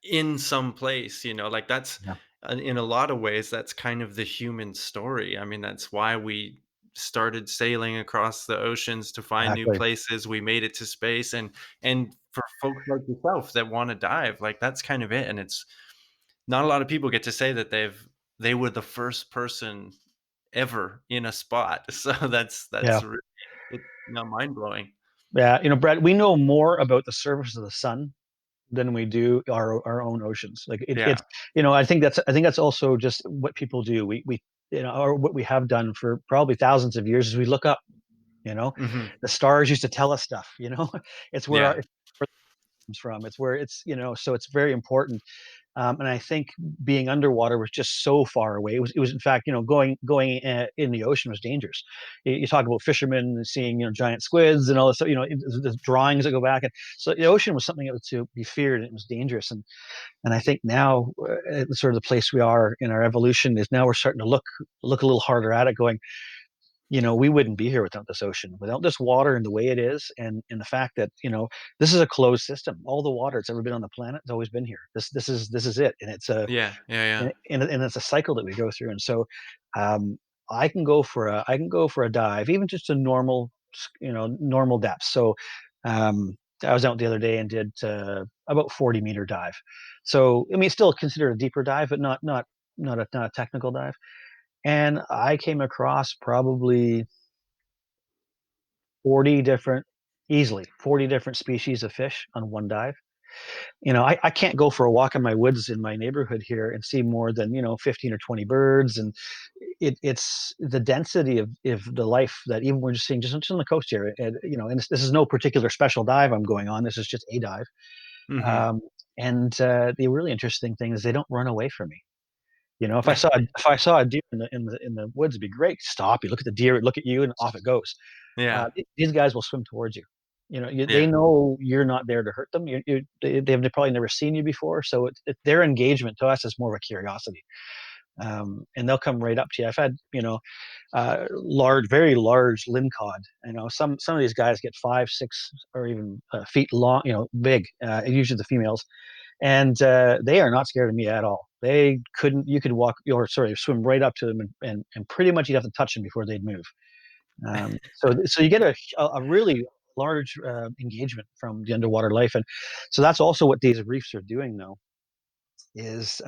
in some place, like that's yeah, in a lot of ways that's kind of the human story. I mean, that's why we started sailing across the oceans to find new exactly. places. We made it to space, and for folks like yourself that want to dive, like that's kind of it. And it's not a lot of people get to say that they were the first person ever in a spot. So Yeah, that's really, it's mind blowing. yeah. Brad, we know more about the surface of the sun than we do our own oceans. Like it's Yeah. I think that's also just what people do. We or what we have done for probably thousands of years is we look up. You know, Hmm. the stars used to tell us stuff. It's where Yeah. it's where it comes from. It's where so it's very important. And I think being underwater was just so far away. It was in fact, going in the ocean was dangerous. You talk about fishermen seeing giant squids and all this. The drawings that go back, and so the ocean was something that was to be feared, and it was dangerous. And I think now, sort of the place we are in our evolution is now we're starting to look a little harder at it, going, we wouldn't be here without this ocean, without this water and the way it is, and the fact that this is a closed system. All the water that's ever been on the planet has always been here. This is it, and it's a Yeah. Yeah. Yeah. and it's a cycle that we go through. And so, um, I can go for a dive, even just a normal normal depths. So I was out the other day and did about 40-meter dive. So I mean, it's still considered a deeper dive, but not a technical dive. And I came across probably 40 different, easily 40 different species of fish on one dive. I can't go for a walk in my woods in my neighborhood here and see more than, 15 or 20 birds. And it's the density of the life that even we're just seeing just on the coast here. And this is no particular special dive I'm going on. This is just a dive. Mm-hmm. Um, and the really interesting thing is they don't run away from me. If I saw a deer in the woods, it'd be great. Stop. You look at the deer, it look at you, and off it goes. Yeah. These guys will swim towards you. They Yeah. know you're not there to hurt them. They've probably never seen you before, so their engagement to us is more of a curiosity. And they'll come right up to you. I've had large, very large lingcod. Some of these guys get 5, 6, or even feet long. Big. Usually the females, and they are not scared of me at all. They couldn't. You could walk, or sorry, swim right up to them, and pretty much you'd have to touch them before they'd move. So you get a really large engagement from the underwater life, and so that's also what these reefs are doing now. Is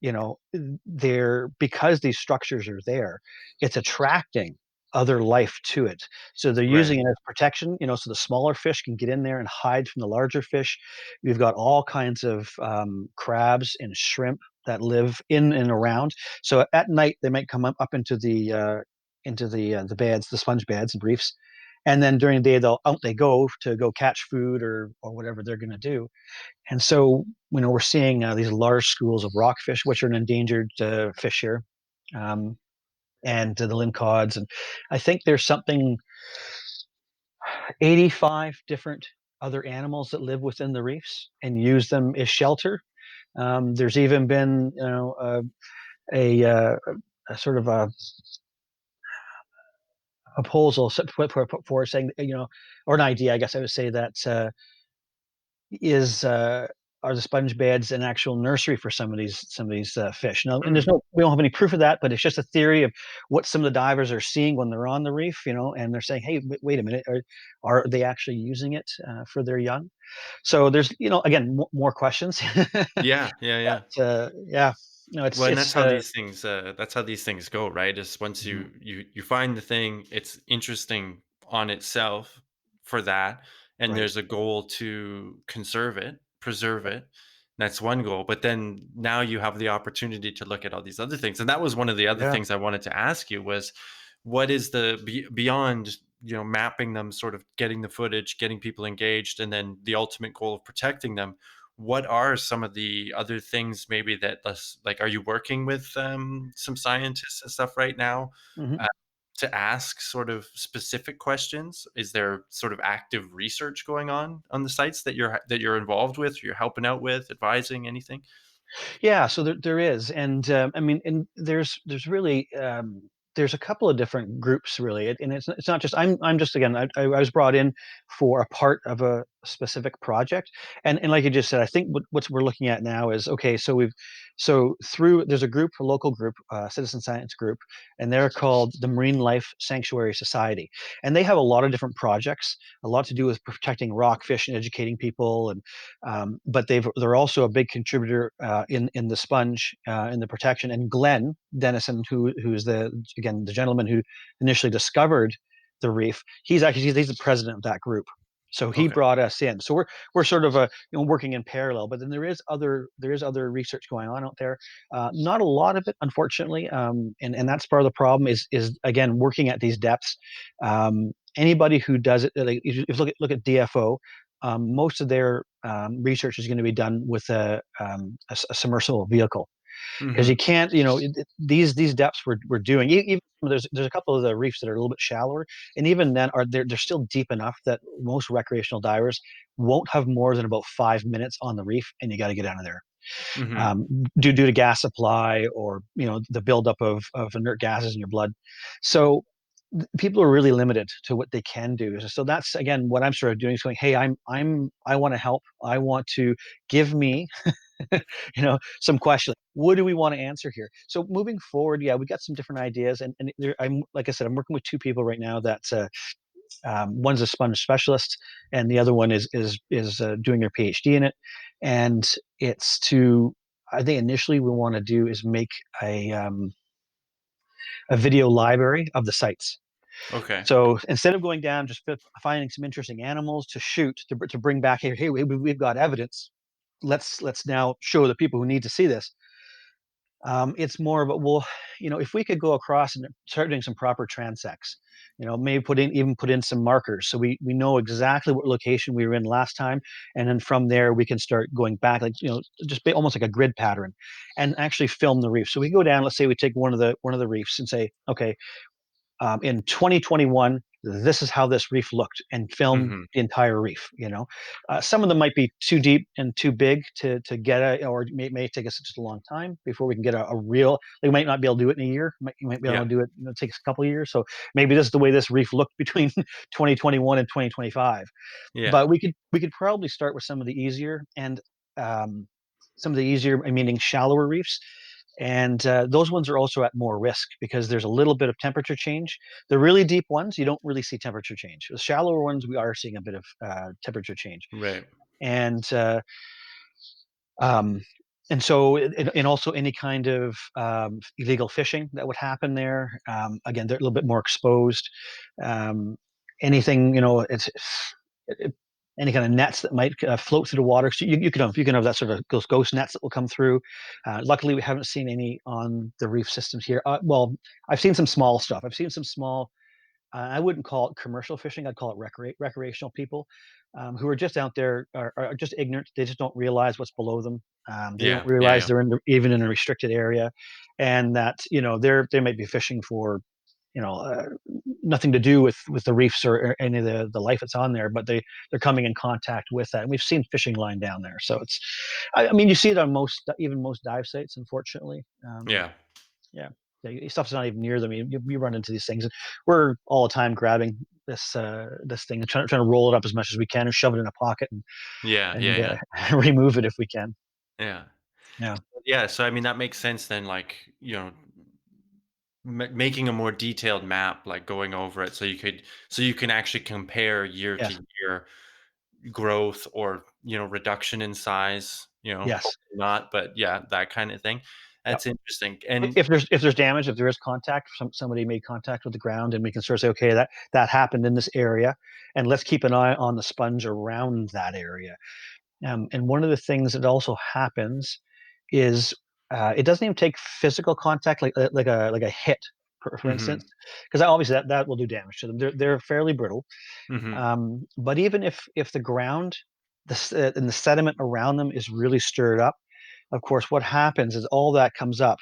you know they're because these structures are there, it's attracting other life to it, so they're Right. using it as protection, so the smaller fish can get in there and hide from the larger fish. We've got all kinds of crabs and shrimp that live in and around, so at night they might come up into the beds, the sponge beds and reefs, and then during the day they go to go catch food or whatever they're going to do. And so, we're seeing these large schools of rockfish, which are an endangered fish here, um, and the lyncods. And I think there's something 85 different other animals that live within the reefs and use them as shelter. There's even been, a sort of a proposal put forward saying, or an idea, I guess I would say, that is are the sponge beds an actual nursery for some of these fish? No, and Mm. we don't have any proof of that, but it's just a theory of what some of the divers are seeing when they're on the reef, and they're saying, "Hey, wait a minute, are they actually using it for their young?" So there's, again, more questions, Yeah. Yeah. Yeah. but yeah, no, it's Well, and it's that's how these things go, right? Is once mhm, you find the thing, it's interesting on itself for that, and right, there's a goal to conserve it, preserve it. That's one goal, but then now you have the opportunity to look at all these other things, and that was one of the other yeah. things I wanted to ask you was, what is beyond mapping them, sort of getting the footage, getting people engaged, and then the ultimate goal of protecting them, what are some of the other things maybe that like, are you working with some scientists and stuff right now Mhm. uh, to ask sort of specific questions? Is there sort of active research going on the sites that you're involved with, you're helping out with, advising, anything? Yeah, so there is, and I mean, and there's really there's a couple of different groups really, and it's not just I'm just, again, I was brought in for a part of a specific project, and like you just said, I think what we're looking at now is, okay, so through there's a local group, citizen science group, and they're called the Marine Life Sanctuary Society, and they have a lot of different projects, a lot to do with protecting rockfish and educating people, and but they're also a big contributor in the sponge, in the protection. And Glenn Dennison, who's the gentleman who initially discovered the reef, he's the president of that group. So he Okay. brought us in. So we're sort of working in parallel. But then there is other research going on out there. Not a lot of it, unfortunately, and that's part of the problem. Is again working at these depths. Anybody who does it, like, if you look at DFO, most of their research is going to be done with a submersible vehicle, because you Hmm. can't, these depths we're doing. Even there's a couple of the reefs that are a little bit shallower, and even then they're still deep enough that most recreational divers won't have more than about 5 minutes on the reef, and you got to get out of there, Hmm. um, due to gas supply, or the buildup of inert gases in your blood. So people are really limited to what they can do. So that's, again, what I'm sort of doing, is going, hey, I want to help. I want to give me some questions. What do we want to answer here? So moving forward, yeah, we got some different ideas, and I'm, like I said, I'm working with two people right now that One's a sponge specialist, and the other one is doing their PhD in it. And it's to, I think initially we want to do is make a video library of the sites. Okay. So instead of going down just finding some interesting animals to shoot to bring back, hey, we've got evidence. Let's now show the people who need to see this. It's more of a, well, if we could go across and start doing some proper transects, maybe put in some markers so we know exactly what location we were in last time, and then from there we can start going back, like just almost like a grid pattern, and actually film the reef. So we go down. Let's say we take one of the reefs and say, okay, in 2021, this is how this reef looked, and film Hmm. the entire reef. Some of them might be too deep and too big to get or may take us just a long time before we can get a real. We might not be able to do it in a year. You might be able Yeah. to do it. It takes a couple of years. So maybe this is the way this reef looked between 2021 and 2025. Yeah. But we could probably start with some of the easier and um, some of the easier, meaning shallower reefs, and those ones are also at more risk because there's a little bit of temperature change. The really deep ones, you don't really see temperature change. The shallower ones, we are seeing a bit of temperature change, Right. and um, and so, and also any kind of illegal fishing that would happen there. Again, they're a little bit more exposed. Um, Anything, it, any kind of nets that might float through the water. So you can have that sort of those ghost nets that will come through. Luckily, we haven't seen any on the reef systems here. Well, I've seen some small stuff. I've seen some small, I wouldn't call it commercial fishing. I'd call it recreational people who are just out there are just ignorant. They just don't realize what's below them. They don't Yeah. Yeah. realize Yeah. they're even in a restricted area, and that they might be fishing for you know uh, nothing to do with the reefs or any of the life that's on there, but they're coming in contact with that. And we've seen fishing line down there, so it's I mean you see it on most dive sites, unfortunately. Yeah. Yeah. Yeah, stuff's not even near them. You run into these things. And we're all the time grabbing this thing and trying to roll it up as much as we can and shove it in a pocket and Yeah. and Yeah. remove it if we can. Yeah. Yeah. Yeah. So I mean, that makes sense then. Like, making a more detailed map, like going over it, so you can actually compare year to Yes. year growth or reduction in size. Yes. Hopefully not, but yeah, that kind of thing. Yep. That's interesting. And If there's damage, if there is contact, somebody made contact with the ground, and we can sort of say, okay, that happened in this area, and let's keep an eye on the sponge around that area. And one of the things that also happens is it doesn't even take physical contact, like a hit, for instance, hmm because obviously that will do damage to them. They're fairly brittle. hmm But even if the ground, and the sediment around them is really stirred up, of course, what happens is all that comes up,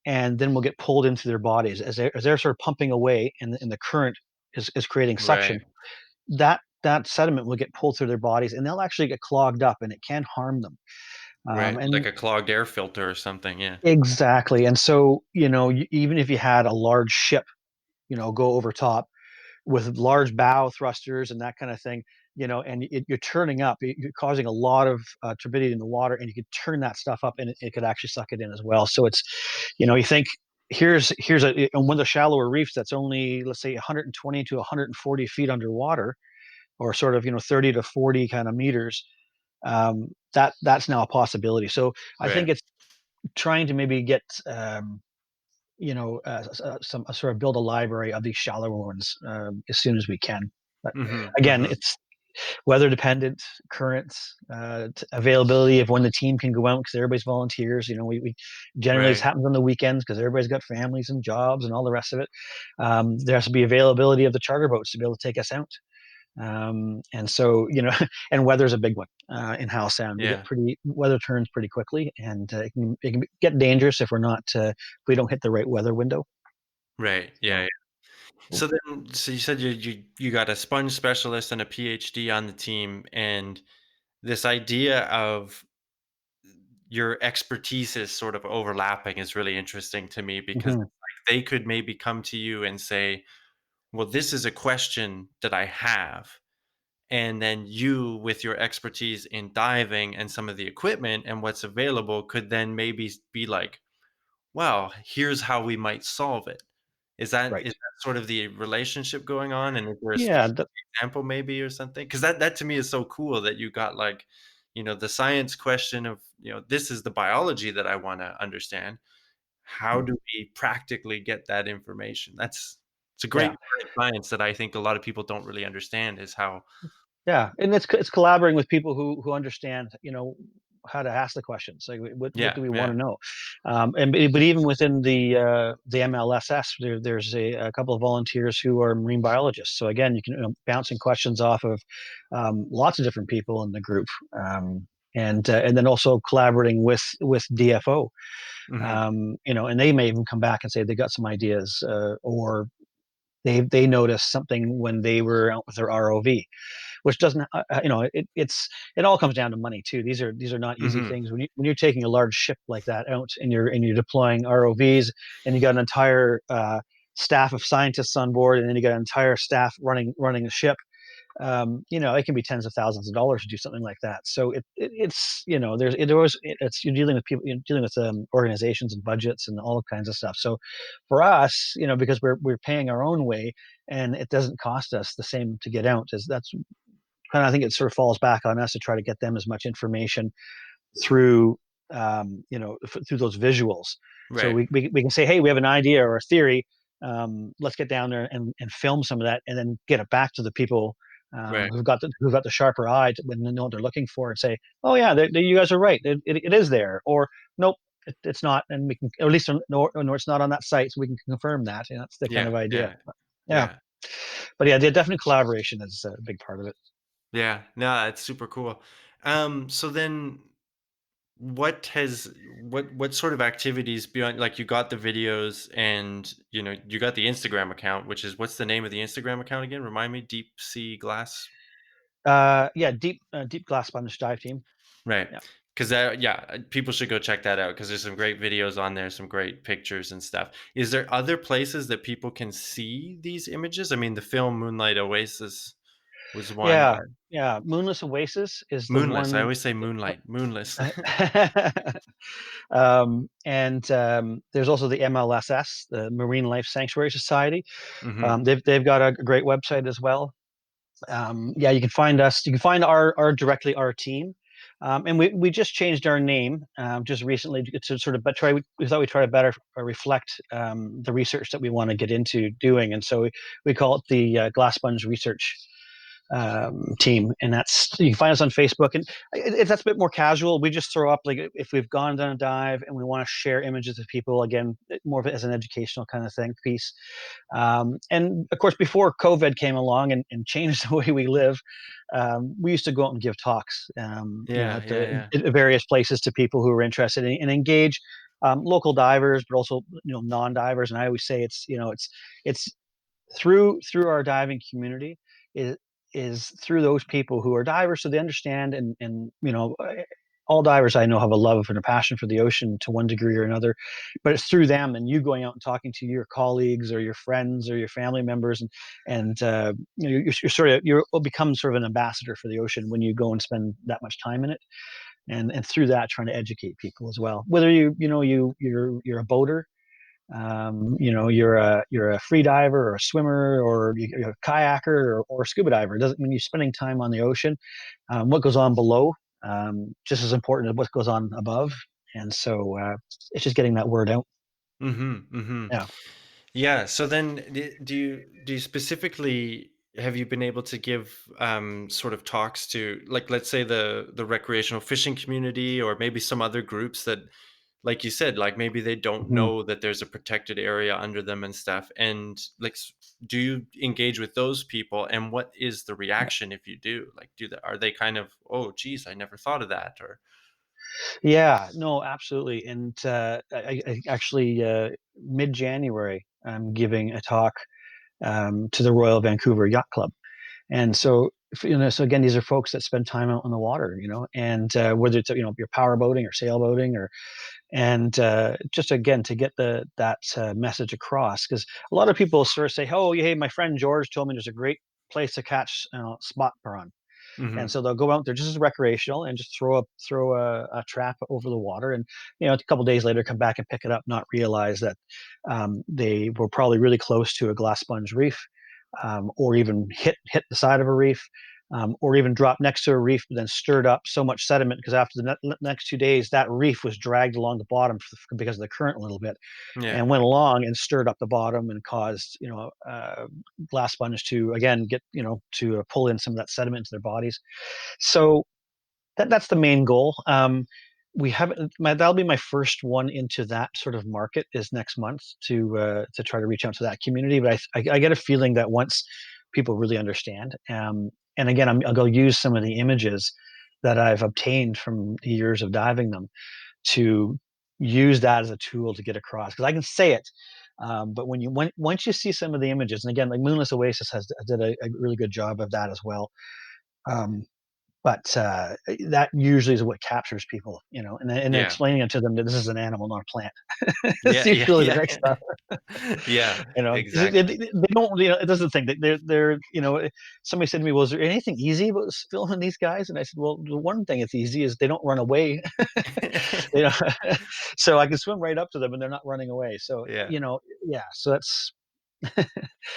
and then will get pulled into their bodies as they're sort of pumping away, and the current is creating right, suction. That sediment will get pulled through their bodies, and they'll actually get clogged up, and it can harm them. right, like And a clogged air filter or something. Yeah. exactly, and so even if you had a large ship, go over top with large bow thrusters and that kind of thing, and you're turning up, you're causing a lot of turbidity in the water, and you could turn that stuff up, and it could actually suck it in as well. So it's, you think here's on one of the shallower reefs that's only, let's say, 120 to 140 feet underwater, or sort of 30 to 40 kind of meters. That's now a possibility. So I think Right. it's trying to maybe get some sort of build a library of these shallower ones as soon as we can. But hmm again, hmm it's weather dependent, currents, availability of when the team can go out because everybody's volunteers. We generally this Right. happens on the weekends because everybody's got families and jobs and all the rest of it. There has to be availability of the charter boats to be able to take us out. And so, and weather's a big one in Howe Sound. We get Yeah. pretty weather turns pretty quickly, and it can get dangerous if if we don't hit the right weather window. Right. Yeah. So, Yeah. So you said you got a sponge specialist and a PhD on the team, and this idea of your expertise is sort of overlapping is really interesting to me because mhm, it's like they could maybe come to you and say, "Well, this is a question that I have." And then you, with your expertise in diving and some of the equipment and what's available, could then maybe be like, "Well, here's how we might solve it." Is Right. that sort of the relationship going on? And is there a Yeah. specific example maybe or something? Because that to me is so cool that you got like, the science question of, this is the biology that I want to understand. How do we practically get that information? It's a great Yeah. part of science that I think a lot of people don't really understand is how. Yeah, and it's collaborating with people who understand, how to ask the questions. Like, what Yeah, do we want yeah. to know? But even within the MLSS, there's a couple of volunteers who are marine biologists. So again, you can, bouncing questions off of lots of different people in the group, and then also collaborating with DFO. Mhm. And they may even come back and say they got some ideas, or they noticed something when they were out with their ROV, which doesn't, it all comes down to money too. These are not easy Mhm. things. When you're taking a large ship like that out, and you're deploying ROVs, and you got an entire staff of scientists on board, and then you got an entire staff running a ship. It can be tens of thousands of dollars to do something like that. So it's, it's, you're dealing with people, you're dealing with organizations and budgets and all kinds of stuff. So for us, because we're paying our own way, and it doesn't cost us the same to get out, as that's kind of, I think it sort of falls back on us to try to get them as much information through, through those visuals. So Right. we can say, hey, we have an idea or a theory. Let's get down there and film some of that, and then get it back to the people Right. who've got the sharper eye when they know what they're looking for, and say, oh yeah, you guys are right. It is there, or nope, it's not, and we can, or at least, no, it's not on that site, so we can confirm that. And that's the kind Yeah, of idea. yeah, Yeah, yeah. but yeah, the definite collaboration is a big part of it. Yeah. No, it's super cool. So then what sort of activities beyond, like, you got the videos and, you got the Instagram account, which is, what's the name of the Instagram account again? Remind me. Deep Sea Glass. Yeah, deep glass sponge dive team. Right. Yeah. Because people should go check that out because there's some great videos on there, some great pictures and stuff. Is there other places that people can see these images? I mean, the film Moonlight Oasis was one, Yeah, but yeah. Moonless Oasis is the Moonless. I one. always say Moonlight. Moonless. And there's also the MLSS, the Marine Life Sanctuary Society. Hmm. They've got a great website as well. Yeah, you can find us. You can find our team. And we just changed our name just recently to sort of, but we thought we'd try to better reflect the research that we want to get into doing, and so we call it the Glass Sponge Research team. And that's, you can find us on Facebook, and that's a bit more casual. We just throw up, like, if we've gone down a dive and we want to share images of people, again, more of it as an educational kind of thing piece. And of course, before COVID came along and changed the way we live, we used to go out and give talks, Yeah, yeah, yeah. at various places to people who are interested and engage local divers, but also, non-divers. And I always say it's through our diving community, is is through those people who are divers, so they understand. And all divers I know have a love and a passion for the ocean to one degree or another, but it's through them and you going out and talking to your colleagues or your friends or your family members, and you'll become sort of an ambassador for the ocean when you go and spend that much time in it, and through that trying to educate people as well, whether you're a boater, you're a free diver or a swimmer, or you're a kayaker, or a scuba diver. It doesn't, when you're spending time on the ocean, what goes on below, just as important as what goes on above. And so it's just getting that word out. Mhm, mhm. Yeah. Yeah, so then do you specifically, have you been able to give, sort of talks to, like, let's say the recreational fishing community, or maybe some other groups that, like you said, like, maybe they don't Mhm. know that there's a protected area under them and stuff, and, like, do you engage with those people, and what is the reaction if you do? Like, are they kind of, "Oh, geez, I never thought of that," or. Yeah, no, absolutely. And I actually, mid-January, I'm giving a talk to the Royal Vancouver Yacht Club. And so, so again, these are folks that spend time out on the water, and whether it's, you're power boating or sailboating, and just again to get that message across, because a lot of people sort of say, oh, hey, my friend George told me there's a great place to catch spot prawn. Mm-hmm. And so they'll go out there just as recreational and just throw a trap over the water, and a couple days later come back and pick it up, not realize that they were probably really close to a glass sponge reef, or even hit the side of a reef, or even dropped next to a reef, but then stirred up so much sediment because after the next 2 days, that reef was dragged along the bottom because of the current a little bit, Yeah. and went along and stirred up the bottom and caused glass sponge to again get to pull in some of that sediment into their bodies. So that's the main goal. We haven't. That'll be my first one into that sort of market is next month to try to reach out to that community. But I get a feeling that once people really understand, and again, I'll go use some of the images that I've obtained from years of diving them to use that as a tool to get across, because I can say it. But once you see some of the images, and again, like Moonless Oasis did a really good job of that as well. Um, but that usually is what captures people, and then Yeah. explaining it to them that this is an animal, not a plant. It's Yeah. Yeah. usually the Yeah. next stuff. Yeah. 'Cause Exactly. they don't, that's the thing. Somebody said to me, "Well, is there anything easy about filming these guys?" And I said, "Well, the one thing that's easy is they don't run away." you know, so I can swim right up to them and they're not running away. So, Yeah. yeah. So that's,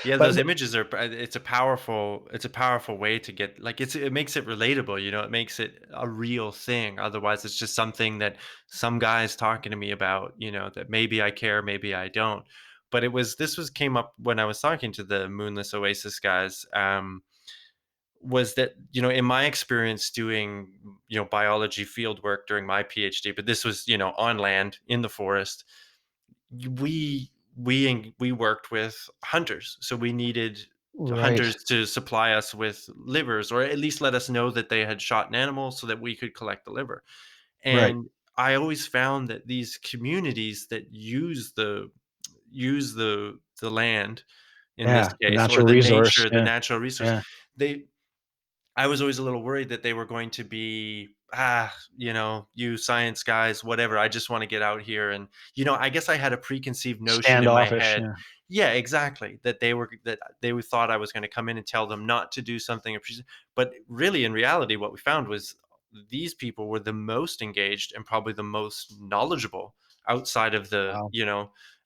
Yeah, but those images are it's a powerful way to get like it makes it relatable, it makes it a real thing. Otherwise, it's just something that some guy's talking to me about, that maybe I care, maybe I don't. But this was came up when I was talking to the Moonless Oasis guys. Was that, in my experience doing, biology field work during my PhD, but this was, on land in the forest, we worked with hunters, so we needed right, hunters to supply us with livers, or at least let us know that they had shot an animal so that we could collect the liver. right, And I always found that these communities that use the land, in this yeah, the case, or natural the resource, nature, the yeah, natural resource, yeah, they I was always a little worried that they were going to be, you science guys, whatever. I just want to get out here. And, I guess I had a preconceived notion in my standoffish, head. yeah, Yeah, exactly. That they thought I was going to come in and tell them not to do something. But really, in reality, what we found was these people were the most engaged and probably the most knowledgeable outside of wow,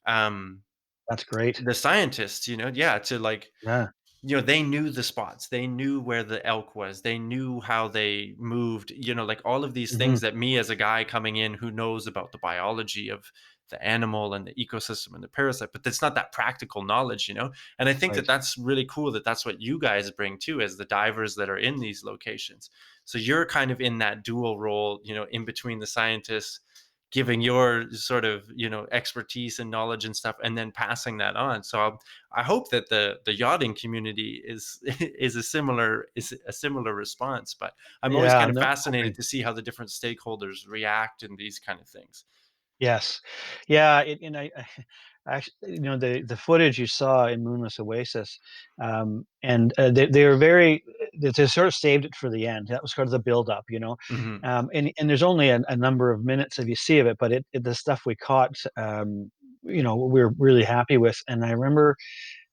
um, that's great, the scientists, yeah, to like, yeah, they knew the spots. They knew where the elk was. They knew how they moved, like all of these hmm things that me as a guy coming in who knows about the biology of the animal and the ecosystem and the parasite, but it's not that practical knowledge. And I think that right, that's really cool that that's what you guys bring too, as the divers that are in these locations. So you're kind of in that dual role, in between the scientists giving your sort of expertise and knowledge and stuff, and then passing that on. So I hope that the yachting community is is a similar response. But I'm always yeah, kind of no, fascinated to see how the different stakeholders react in these kind of things. yes. Yeah, and I actually, the footage you saw in Moonless Oasis, and they were they sort of saved it for the end. That was sort of the build up, Hmm. and there's only a number of minutes if you see of it, but the stuff we caught, we were really happy with. And I remember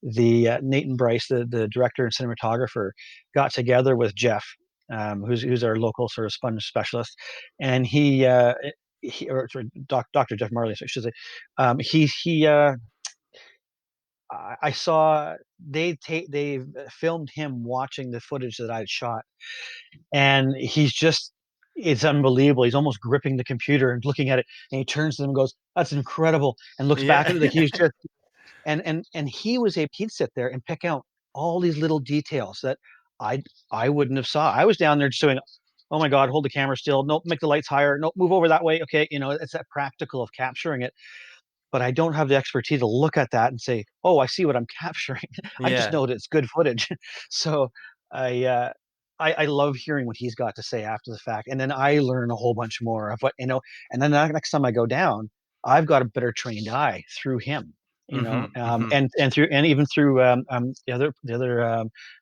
the Nate and Bryce, the director and cinematographer, got together with Jeff, who's our local sort of sponge specialist, and or sorry, Dr. Jeff Marley, so I should say, he I saw they filmed him watching the footage that I'd shot, and it's unbelievable. He's almost gripping the computer and looking at it, and he turns to them and goes, "That's incredible," and looks back Yeah. at it like he's just and he'd sit there and pick out all these little details that I I wouldn't have saw. I was down there just doing, oh my God, hold the camera still. Nope, make the lights higher. Nope, move over that way. Okay, it's that practical of capturing it. But I don't have the expertise to look at that and say, oh, I see what I'm capturing. I just Yeah. know that it's good footage. So I, uh, I love hearing what he's got to say after the fact, and then I learn a whole bunch more of what. And then the next time I go down, I've got a better trained eye through him. Hmm. Hmm. And even through the other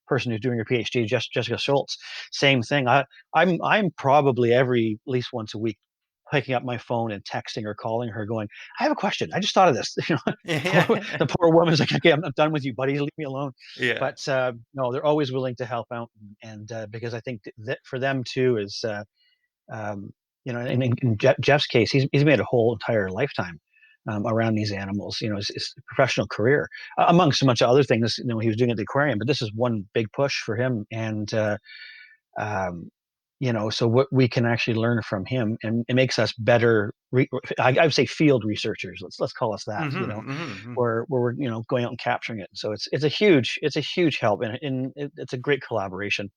person who's doing her PhD, Jessica Schultz, same thing. I'm probably every at least once a week picking up my phone and texting or calling her, going, "I have a question. I just thought of this." Yeah. The poor woman's like, "Okay, I'm done with you, buddy. Leave me alone." Yeah. But no, they're always willing to help out, and because I think that for them too is um, in Jeff's case, he's made a whole entire lifetime around these animals. His professional career, amongst a bunch of other things. He was doing at the aquarium, but this is one big push for him. And um, so what we can actually learn from him, and it makes us better. I would say field researchers. Let's call us that. Hmm, hmm. Where we're going out and capturing it. So it's a huge help, and it's a great collaboration.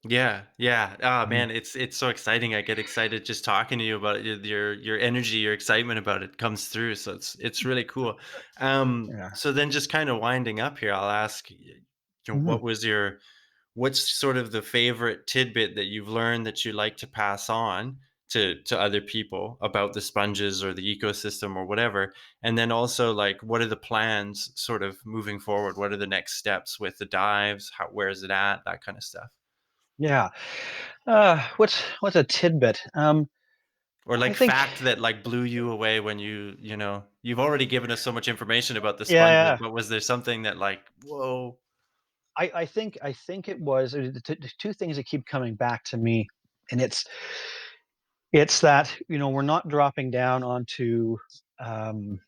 Yeah, yeah. Ah, Mhm. man, it's so exciting. I get excited just talking to you about it. Your energy, your excitement about it comes through. So it's really cool. Yeah. So then just kind of winding up here, I'll ask Mhm. what's sort of the favorite tidbit that you've learned that you like to pass on to other people about the sponges or the ecosystem or whatever? And then also like what are the plans sort of moving forward? What are the next steps with the dives? Where is it at? That kind of stuff. Yeah. What's a tidbit? Or I like think fact that like blew you away when you've already given us so much information about the yeah, sponges, yeah. but was there something that like, whoa? I think it was the two things that keep coming back to me, and it's that we're not dropping down onto um,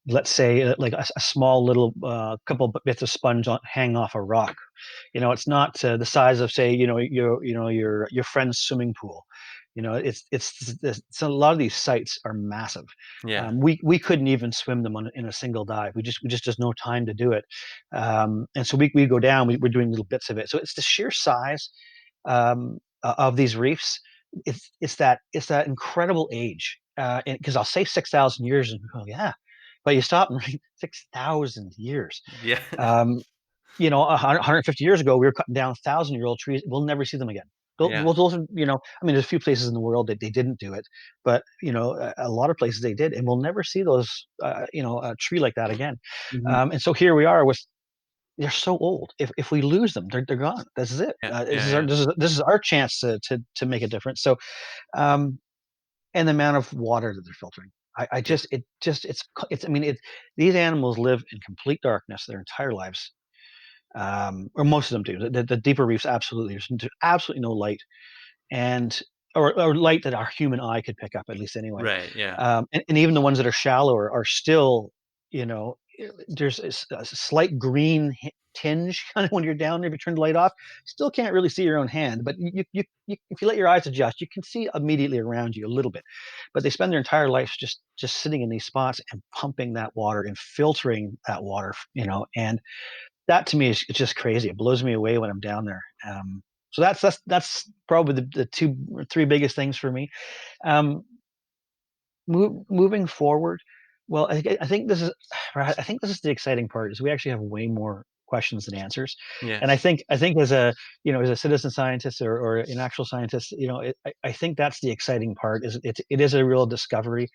let's say like a small little couple bits of sponge hang off a rock. It's not the size of, say, your friend's swimming pool. It's a lot of these sites are massive. Yeah. We couldn't even swim them in a single dive. We just there's no time to do it. And so we go down. We're doing little bits of it. So it's the sheer size of these reefs. It's that incredible age. Because I'll say 6,000 years, and oh yeah, but you stop and read 6,000 years. Yeah. Um, 150 years ago, we were cutting down 1,000-year-old trees. We'll never see them again. Yeah. Those are, I mean, there's a few places in the world that they didn't do it, but a lot of places they did, and we'll never see a tree like that again. Mhm. And so here we are with they're so old. If we lose them, they're gone. This is it. Yeah, This yeah, is our yeah. this is our chance to make a difference. So, um, and the amount of water that they're filtering. I Yeah. just it just it's I mean it these animals live in complete darkness their entire lives, or most of them do. The deeper reefs, absolutely, there's absolutely no light, and or light that our human eye could pick up, at least anyway. Right, yeah. And even the ones that are shallower are still, there's a slight green tinge kind of when you're down there. If you turn the light off, still can't really see your own hand, but if you let your eyes adjust, you can see immediately around you a little bit. But they spend their entire life just sitting in these spots and pumping that water and filtering that water, and that to me is it's just crazy. It blows me away when I'm down there. So that's probably the two or three biggest things for me. Um, moving forward, well, I think this is the exciting part is we actually have way more questions than answers, and Yes. I think as a citizen scientist or an actual scientist, I think that's the exciting part. It is a real discovery.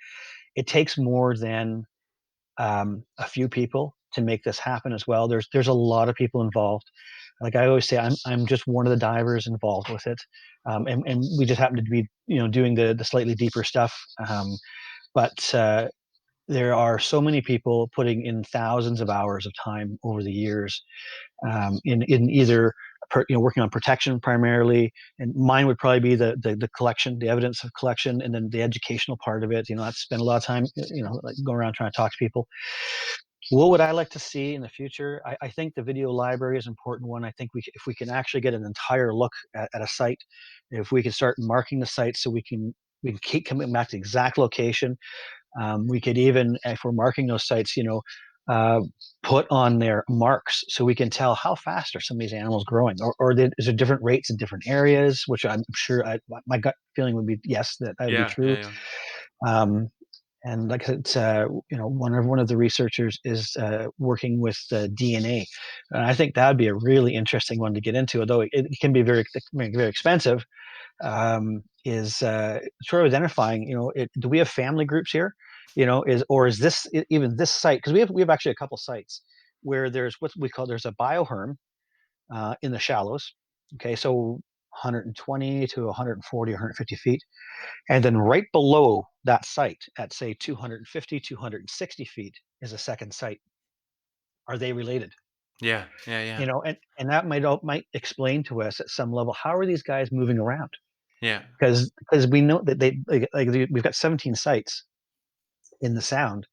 It takes more than a few people to make this happen as well. There's a lot of people involved. Like I always say, I'm just one of the divers involved with it, and we just happen to be doing the slightly deeper stuff. But there are so many people putting in thousands of hours of time over the years in either working on protection primarily, and mine would probably be the collection, the evidence of collection, and then the educational part of it. I spend a lot of time like going around trying to talk to people. What would I like to see in the future? I think the video library is an important one. I think if we can actually get an entire look at a site, if we can start marking the site so we can keep coming back to the exact location. We could even, if we're marking those sites, uh, put on their marks so we can tell how fast are some of these animals growing, is there different rates in different areas, which I'm sure my gut feeling would be yes, that would be Yeah, yeah, true. yeah. Um, and like I said, one of the researchers is working with DNA, and I think that would be a really interesting one to get into. Although it can be very expensive, is sort of identifying. Do we have family groups here? Is this even this site? Because we have actually a couple sites where there's what we call there's a bioherm in the shallows. Okay, so 120 to 140, 150 feet. And then right below that site at say 250, 260 feet is a second site. Are they related? Yeah. Yeah. Yeah. And that might explain to us at some level, how are these guys moving around? Yeah. Because we know that we've got 17 sites in the sound.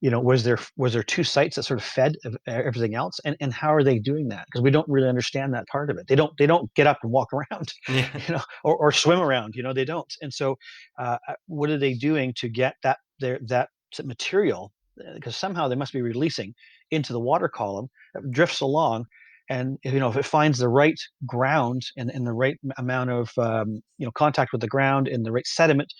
Was there two sites that sort of fed everything else, and how are they doing that? Because we don't really understand that part of it. They don't get up and walk around, Yeah. or swim around. They don't. And so, what are they doing to get that material? Because somehow they must be releasing into the water column that drifts along, and if it finds the right ground and the right amount of contact with the ground and the right sediment,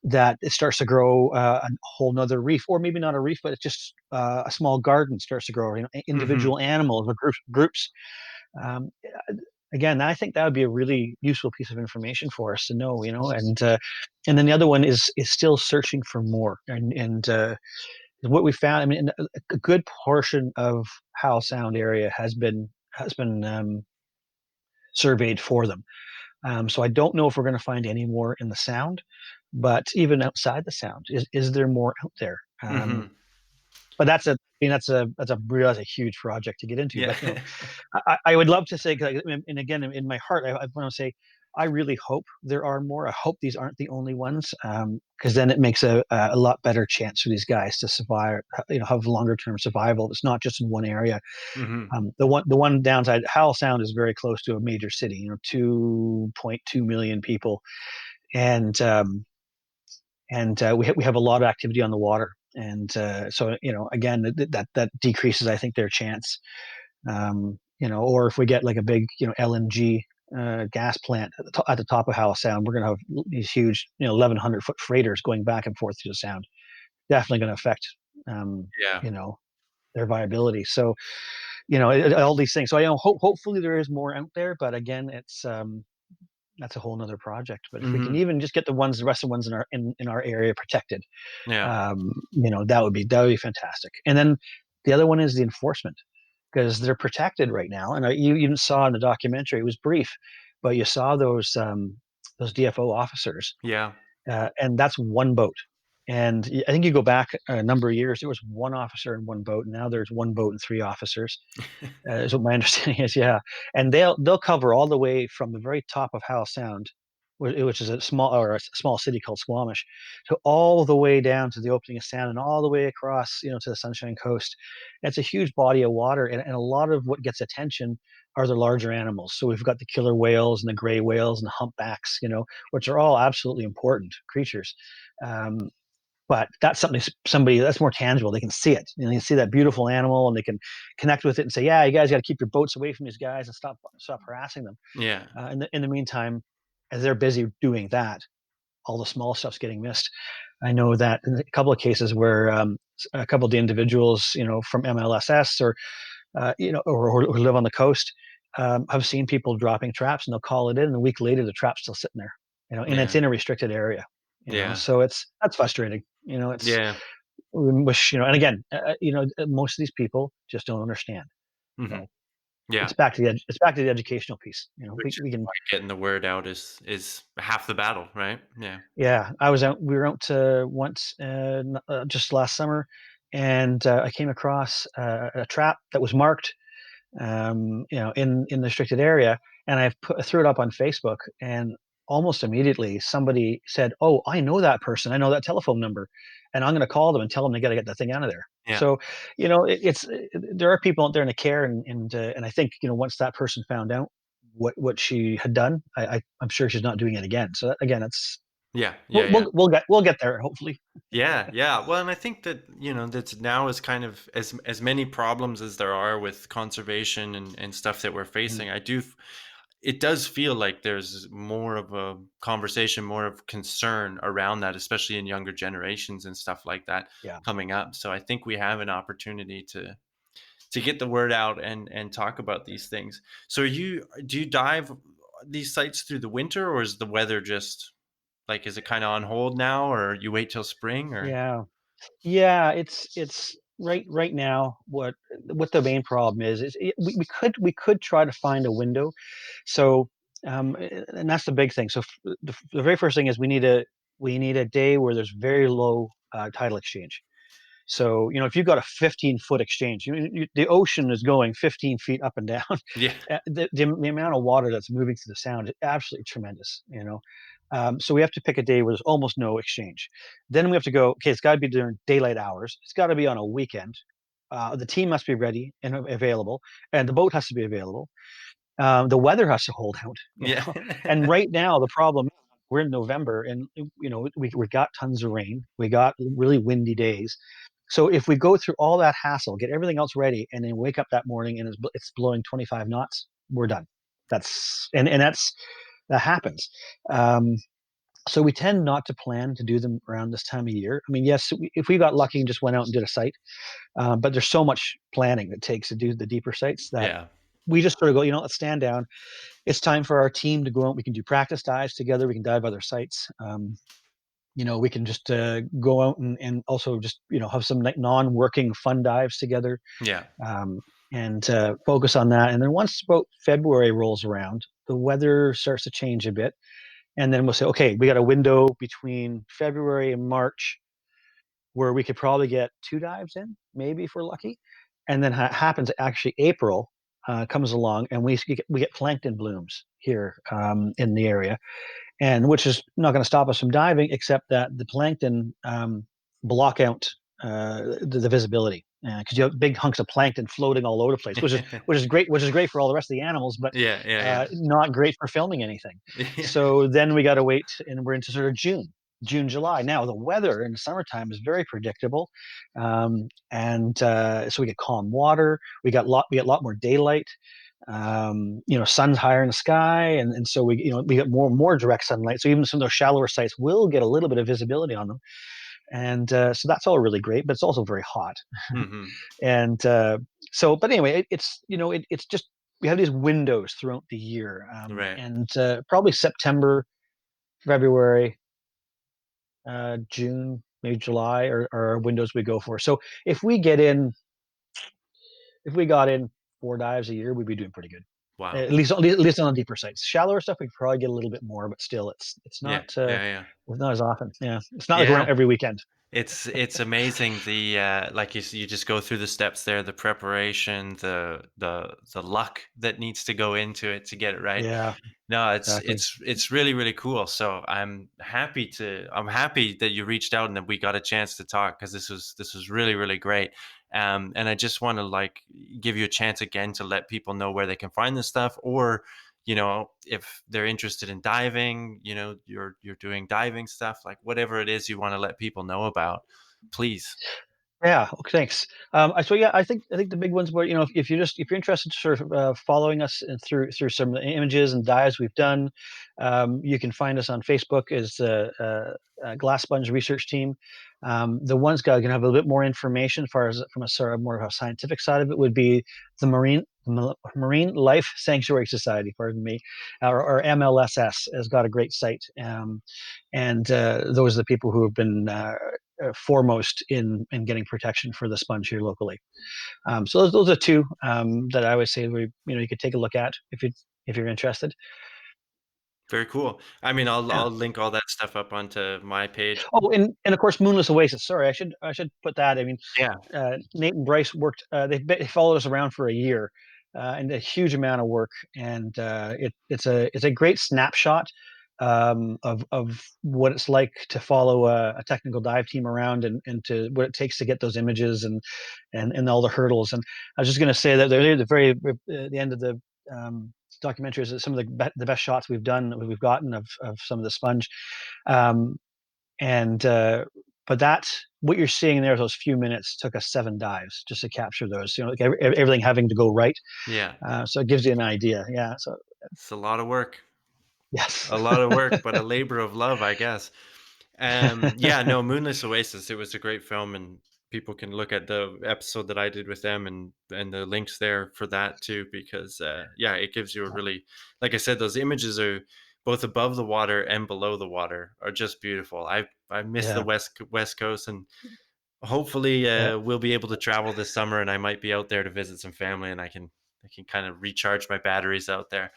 that it starts to grow a whole nother reef, or maybe not a reef, but it's just a small garden starts to grow. Hmm. Individual animals or groups. Um, Again, I think that would be a really useful piece of information for us to know. And then the other one is still searching for more. And what we found, I mean, a good portion of Howell Sound area has been surveyed for them. So I don't know if we're going to find any more in the Sound, but even outside the Sound, is there more out there? Hmm. But that's a, I mean, that's a huge project to get into. Yeah. But I would love to say, 'cause and again, in my heart, I want to say, I really hope there are more. I hope these aren't the only ones, because then it makes a lot better chance for these guys to survive. Have longer term survival. It's not just in one area. Hmm. The one downside, Howell Sound is very close to a major city. 2.2 million people, and we have a lot of activity on the water, and so again, that decreases, I think, their chance. Or if we get like a big LNG gas plant at the top of Howell Sound, we're going to have these huge 1,100-foot freighters going back and forth through the Sound. Definitely going to affect um, Yeah. you know their viability. So all these things. So hopefully there is more out there, but again, it's that's a whole nother project. But if we can Hmm. even just get the rest of the ones in our area protected, Yeah. that would be fantastic. And then the other one is the enforcement, because they're protected right now. And you even saw in the documentary, it was brief, but you saw those DFO officers, Yeah. and that's one boat. And I think you go back a number of years, there was one officer in one boat, and now there's one boat and three officers. Is what my understanding is. Yeah, and they'll cover all the way from the very top of Howell Sound, which is a small city called Squamish, to all the way down to the opening of Sound, and all the way across, to the Sunshine Coast. It's a huge body of water, and a lot of what gets attention are the larger animals. So we've got the killer whales and the gray whales and the humpbacks, which are all absolutely important creatures. Um, but that's somebody that's more tangible. They can see it. They can see that beautiful animal, and they can connect with it and say, "Yeah, you guys got to keep your boats away from these guys and stop harassing them." Yeah. In the meantime, as they're busy doing that, all the small stuff's getting missed. I know that in a couple of cases where a couple of the individuals, from MLSS, or who live on the coast, I've seen people dropping traps, and they'll call it in, and a week later the trap's still sitting there, and it's Yeah. in a restricted area. Yeah. So that's frustrating. It's Yeah. we wish, and again, most of these people just don't understand. Hmm. So Yeah. it's back to the educational piece. Which We is can. why getting the word out is half the battle, right? Yeah. Yeah, we were out once, just last summer, and I came across a trap that was marked, in the restricted area, and threw it up on Facebook, and almost immediately somebody said, "Oh, I know that person. I know that telephone number, and I'm going to call them and tell them they got to get that thing out of there." Yeah. So, there are people out there in the care, and I think once that person found out what she had done, I'm sure she's not doing it again. So again, it's Yeah. Yeah. we'll Yeah. we'll we'll get there hopefully. Yeah, yeah. Well, and I think that, that's now is kind of as many problems as there are with conservation and stuff that we're Mhm. facing. It does feel like there's more of a conversation, more of concern around that, especially in younger generations and stuff like that Yeah. coming up. So I think we have an opportunity to get the word out and talk about these things. So do you dive these sites through the winter, or is the weather just like, is it kind of on hold now, or you wait till spring, or? Yeah. Yeah, it's right now. What the main problem is we could try to find a window. So And that's the big thing. So the very first thing is we need a day where there's very low tidal exchange. So, if you've got a 15-foot exchange, the ocean is going 15 feet up and down. Yeah. The amount of water that's moving through the sound is absolutely tremendous. So we have to pick a day where there's almost no exchange. Then we have to go, okay, it's got to be during daylight hours. It's got to be on a weekend. The team must be ready and available, and the boat has to be available. The weather has to hold out, you Yeah. know. And right now, the problem, we're in November, and we got tons of rain. We got really windy days. So if we go through all that hassle, get everything else ready, and then wake up that morning and it's blowing 25 knots, we're done. That happens. Um, so we tend not to plan to do them around this time of year. I mean, yes, if we got lucky and just went out and did a site, but there's so much planning that takes to do the deeper sites that Yeah. we just sort of go, let's stand down. It's time for our team to go out. We can do practice dives together. We can dive other sites. We can just go out and also just have some like non-working fun dives together, Yeah. um, and focus on that. And then once about February rolls around, the weather starts to change a bit, and then we'll say, okay, we got a window between February and March where we could probably get 2 dives in, maybe if we're lucky. And then happens actually April comes along, and we get plankton blooms here in the area, and which is not going to stop us from diving, except that the plankton block out the visibility because you have big hunks of plankton floating all over the place, which is great for all the rest of the animals, but Yeah. Yeah. Yeah. not great for filming anything. Yeah. So then we got to wait, and we're into sort of June, July. Now the weather in the summertime is very predictable, and so we get calm water. We get a lot more daylight. Sun's higher in the sky, and so we get more direct sunlight. So even some of those shallower sites will get a little bit of visibility on them, and so that's all really great. But it's also very hot, Hmm. and but anyway, it's just we have these windows throughout the year, Right. and probably September, February, June, maybe July are windows we go for. So if we get in, if we got in 4 dives a year, we'd be doing pretty good. Wow. At least on the deeper sites. Shallower stuff, we could probably get a little bit more, but still, Yeah. Yeah. Yeah. it's not as often. Yeah, it's not like we're Yeah. out every weekend. It's amazing the like you just go through the steps there, the preparation, the luck that needs to go into it to get it right. Yeah, No, it's exactly. it's it's really, really cool. So I'm happy that you reached out and that we got a chance to talk because this was really, really great. And I just want to like give you a chance again to let people know where they can find this stuff, or if they're interested in diving, you're doing diving stuff, like whatever it is you want to let people know about, please. Yeah. Okay, thanks. So yeah, I think the big ones were, if you're interested in sort of following us through some of the images and dives we've done, you can find us on Facebook as Glass Sponge Research Team. The ones that can have a little bit more information, as far as from a sort of more of a scientific side of it, would be the Marine Life Sanctuary Society. Pardon me, or MLSS has got a great site, and those are the people who have been foremost in getting protection for the sponge here locally. So those are two that I would say you could take a look at if you're interested. Very cool. I mean, I'll Yeah. I'll link all that stuff up onto my page. Oh, and of course, Moonless Oasis. Sorry, I should put that. I mean, Yeah. Nate and Bryce worked. They followed us around for a year, and a huge amount of work. And it's a great snapshot of what it's like to follow a technical dive team around, and to what it takes to get those images, and all the hurdles. And I was just going to say that they're the very the end of the documentary is some of the best shots we've done that we've gotten of some of the sponge. Um, and but what you're seeing there, those few minutes, took us 7 dives just to capture those. Like everything having to go right. Yeah. So it gives you an idea. Yeah. So It's a lot of work. yes. A lot of work, but a labor of love, I guess. Yeah, no, Moonless Oasis, it was a great film, and people can look at the episode that I did with them, and the links there for that too, because yeah, it gives you a really, like I said, those images are both above the water and below the water are just beautiful. I miss the Yeah. West Coast, and hopefully Yeah. we'll be able to travel this summer, and I might be out there to visit some family, and I can kind of recharge my batteries out there.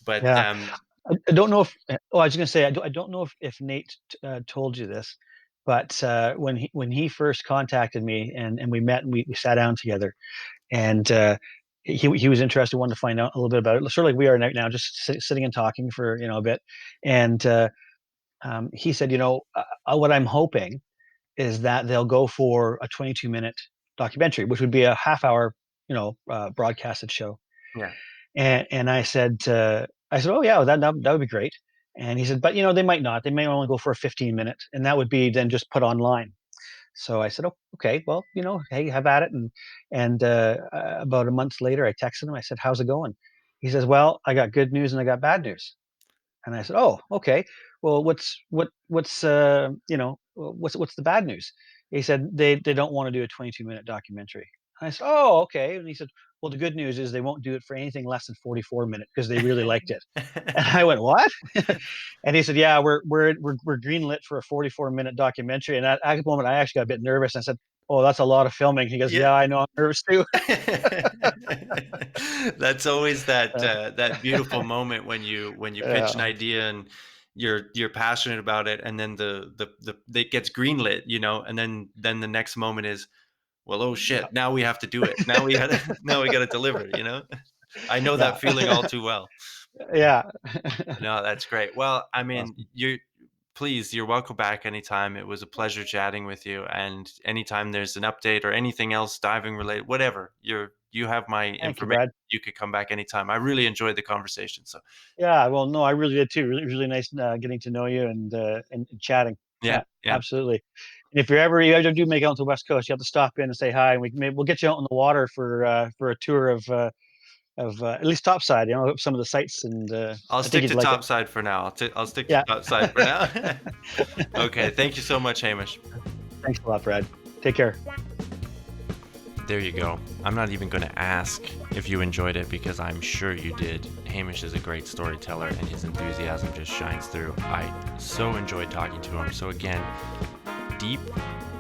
But Yeah. I don't know if oh, I was gonna say, I don't know if Nate, told you this, but, when he first contacted me and we met and we sat down together and, he was interested, wanted to find out a little bit about it, sort of like we are right now, just sitting and talking for, a bit, and, he said, "What I'm hoping is that they'll go for a 22-minute documentary, which would be a half hour, broadcasted show." yeah. And I said, "Oh yeah, that would be great." And he said, "But they might not. They may only go for a 15-minute, and that would be then just put online." So I said, "Oh, okay. Well, hey, have at it." And about a month later, I texted him. I said, "How's it going?" He says, "Well, I got good news and I got bad news." And I said, "Oh, okay. Well, what's the bad news?" He said, "They don't want to do a 22-minute documentary." And I said, "Oh, okay." And he said, "Well, the good news is they won't do it for anything less than 44 minutes because they really liked it." And I went, "What?" And he said, "Yeah, we're greenlit for a 44-minute documentary." And at the moment, I actually got a bit nervous. I said, "Oh, that's a lot of filming." He goes, Yeah. "Yeah, I know. I'm nervous too." That's always that Uh, that beautiful moment when you pitch an yeah, idea and you're passionate about it, and then the it gets greenlit, and then the next moment is, well, oh yeah, shit, now we have to do it. Now we gotta now we gotta deliver. I know that yeah, feeling all too well. yeah. No, that's great. Well, I mean, Awesome. you're welcome back anytime. It was a pleasure chatting with you. And anytime there's an update or anything else diving related, whatever, you have my Thank you, information. Brad. You could come back anytime. I really enjoyed the conversation. So Yeah, well, no, I really did too. Really, really nice getting to know you and chatting. yeah, Yeah, yeah. absolutely. And if you ever do make it out to the West Coast, you have to stop in and say hi, and we'll get you out on the water for a tour of at least topside. Some of the sites, and I'll I think stick you'd to like it. topside for now. I'll stick to Yeah. topside for now. Okay. Thank you so much, Hamish. Thanks a lot, Brad. Take care. There you go. I'm not even going to ask if you enjoyed it because I'm sure you did. Hamish is a great storyteller and his enthusiasm just shines through. I so enjoyed talking to him. So, again, Deep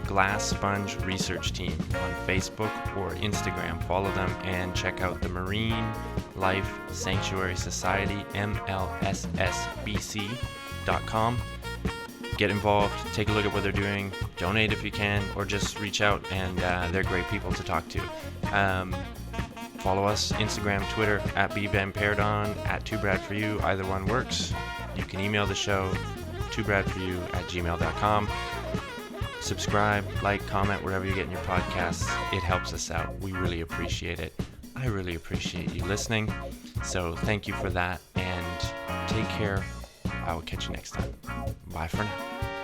Glass Sponge Research Team on Facebook or Instagram. Follow them and check out the Marine Life Sanctuary Society, MLSSBC.com. Get involved, take a look at what they're doing, donate if you can, or just reach out, and they're great people to talk to. Follow us, Instagram, Twitter, at @BVanPairedOn, @2BradForYou, either one works. You can email the show, 2BradForYou@gmail.com. Subscribe, like, comment wherever you're getting your podcasts. It helps us out. We really appreciate it. I really appreciate you listening. So thank you for that, and take care. I will catch you next time. Bye for now.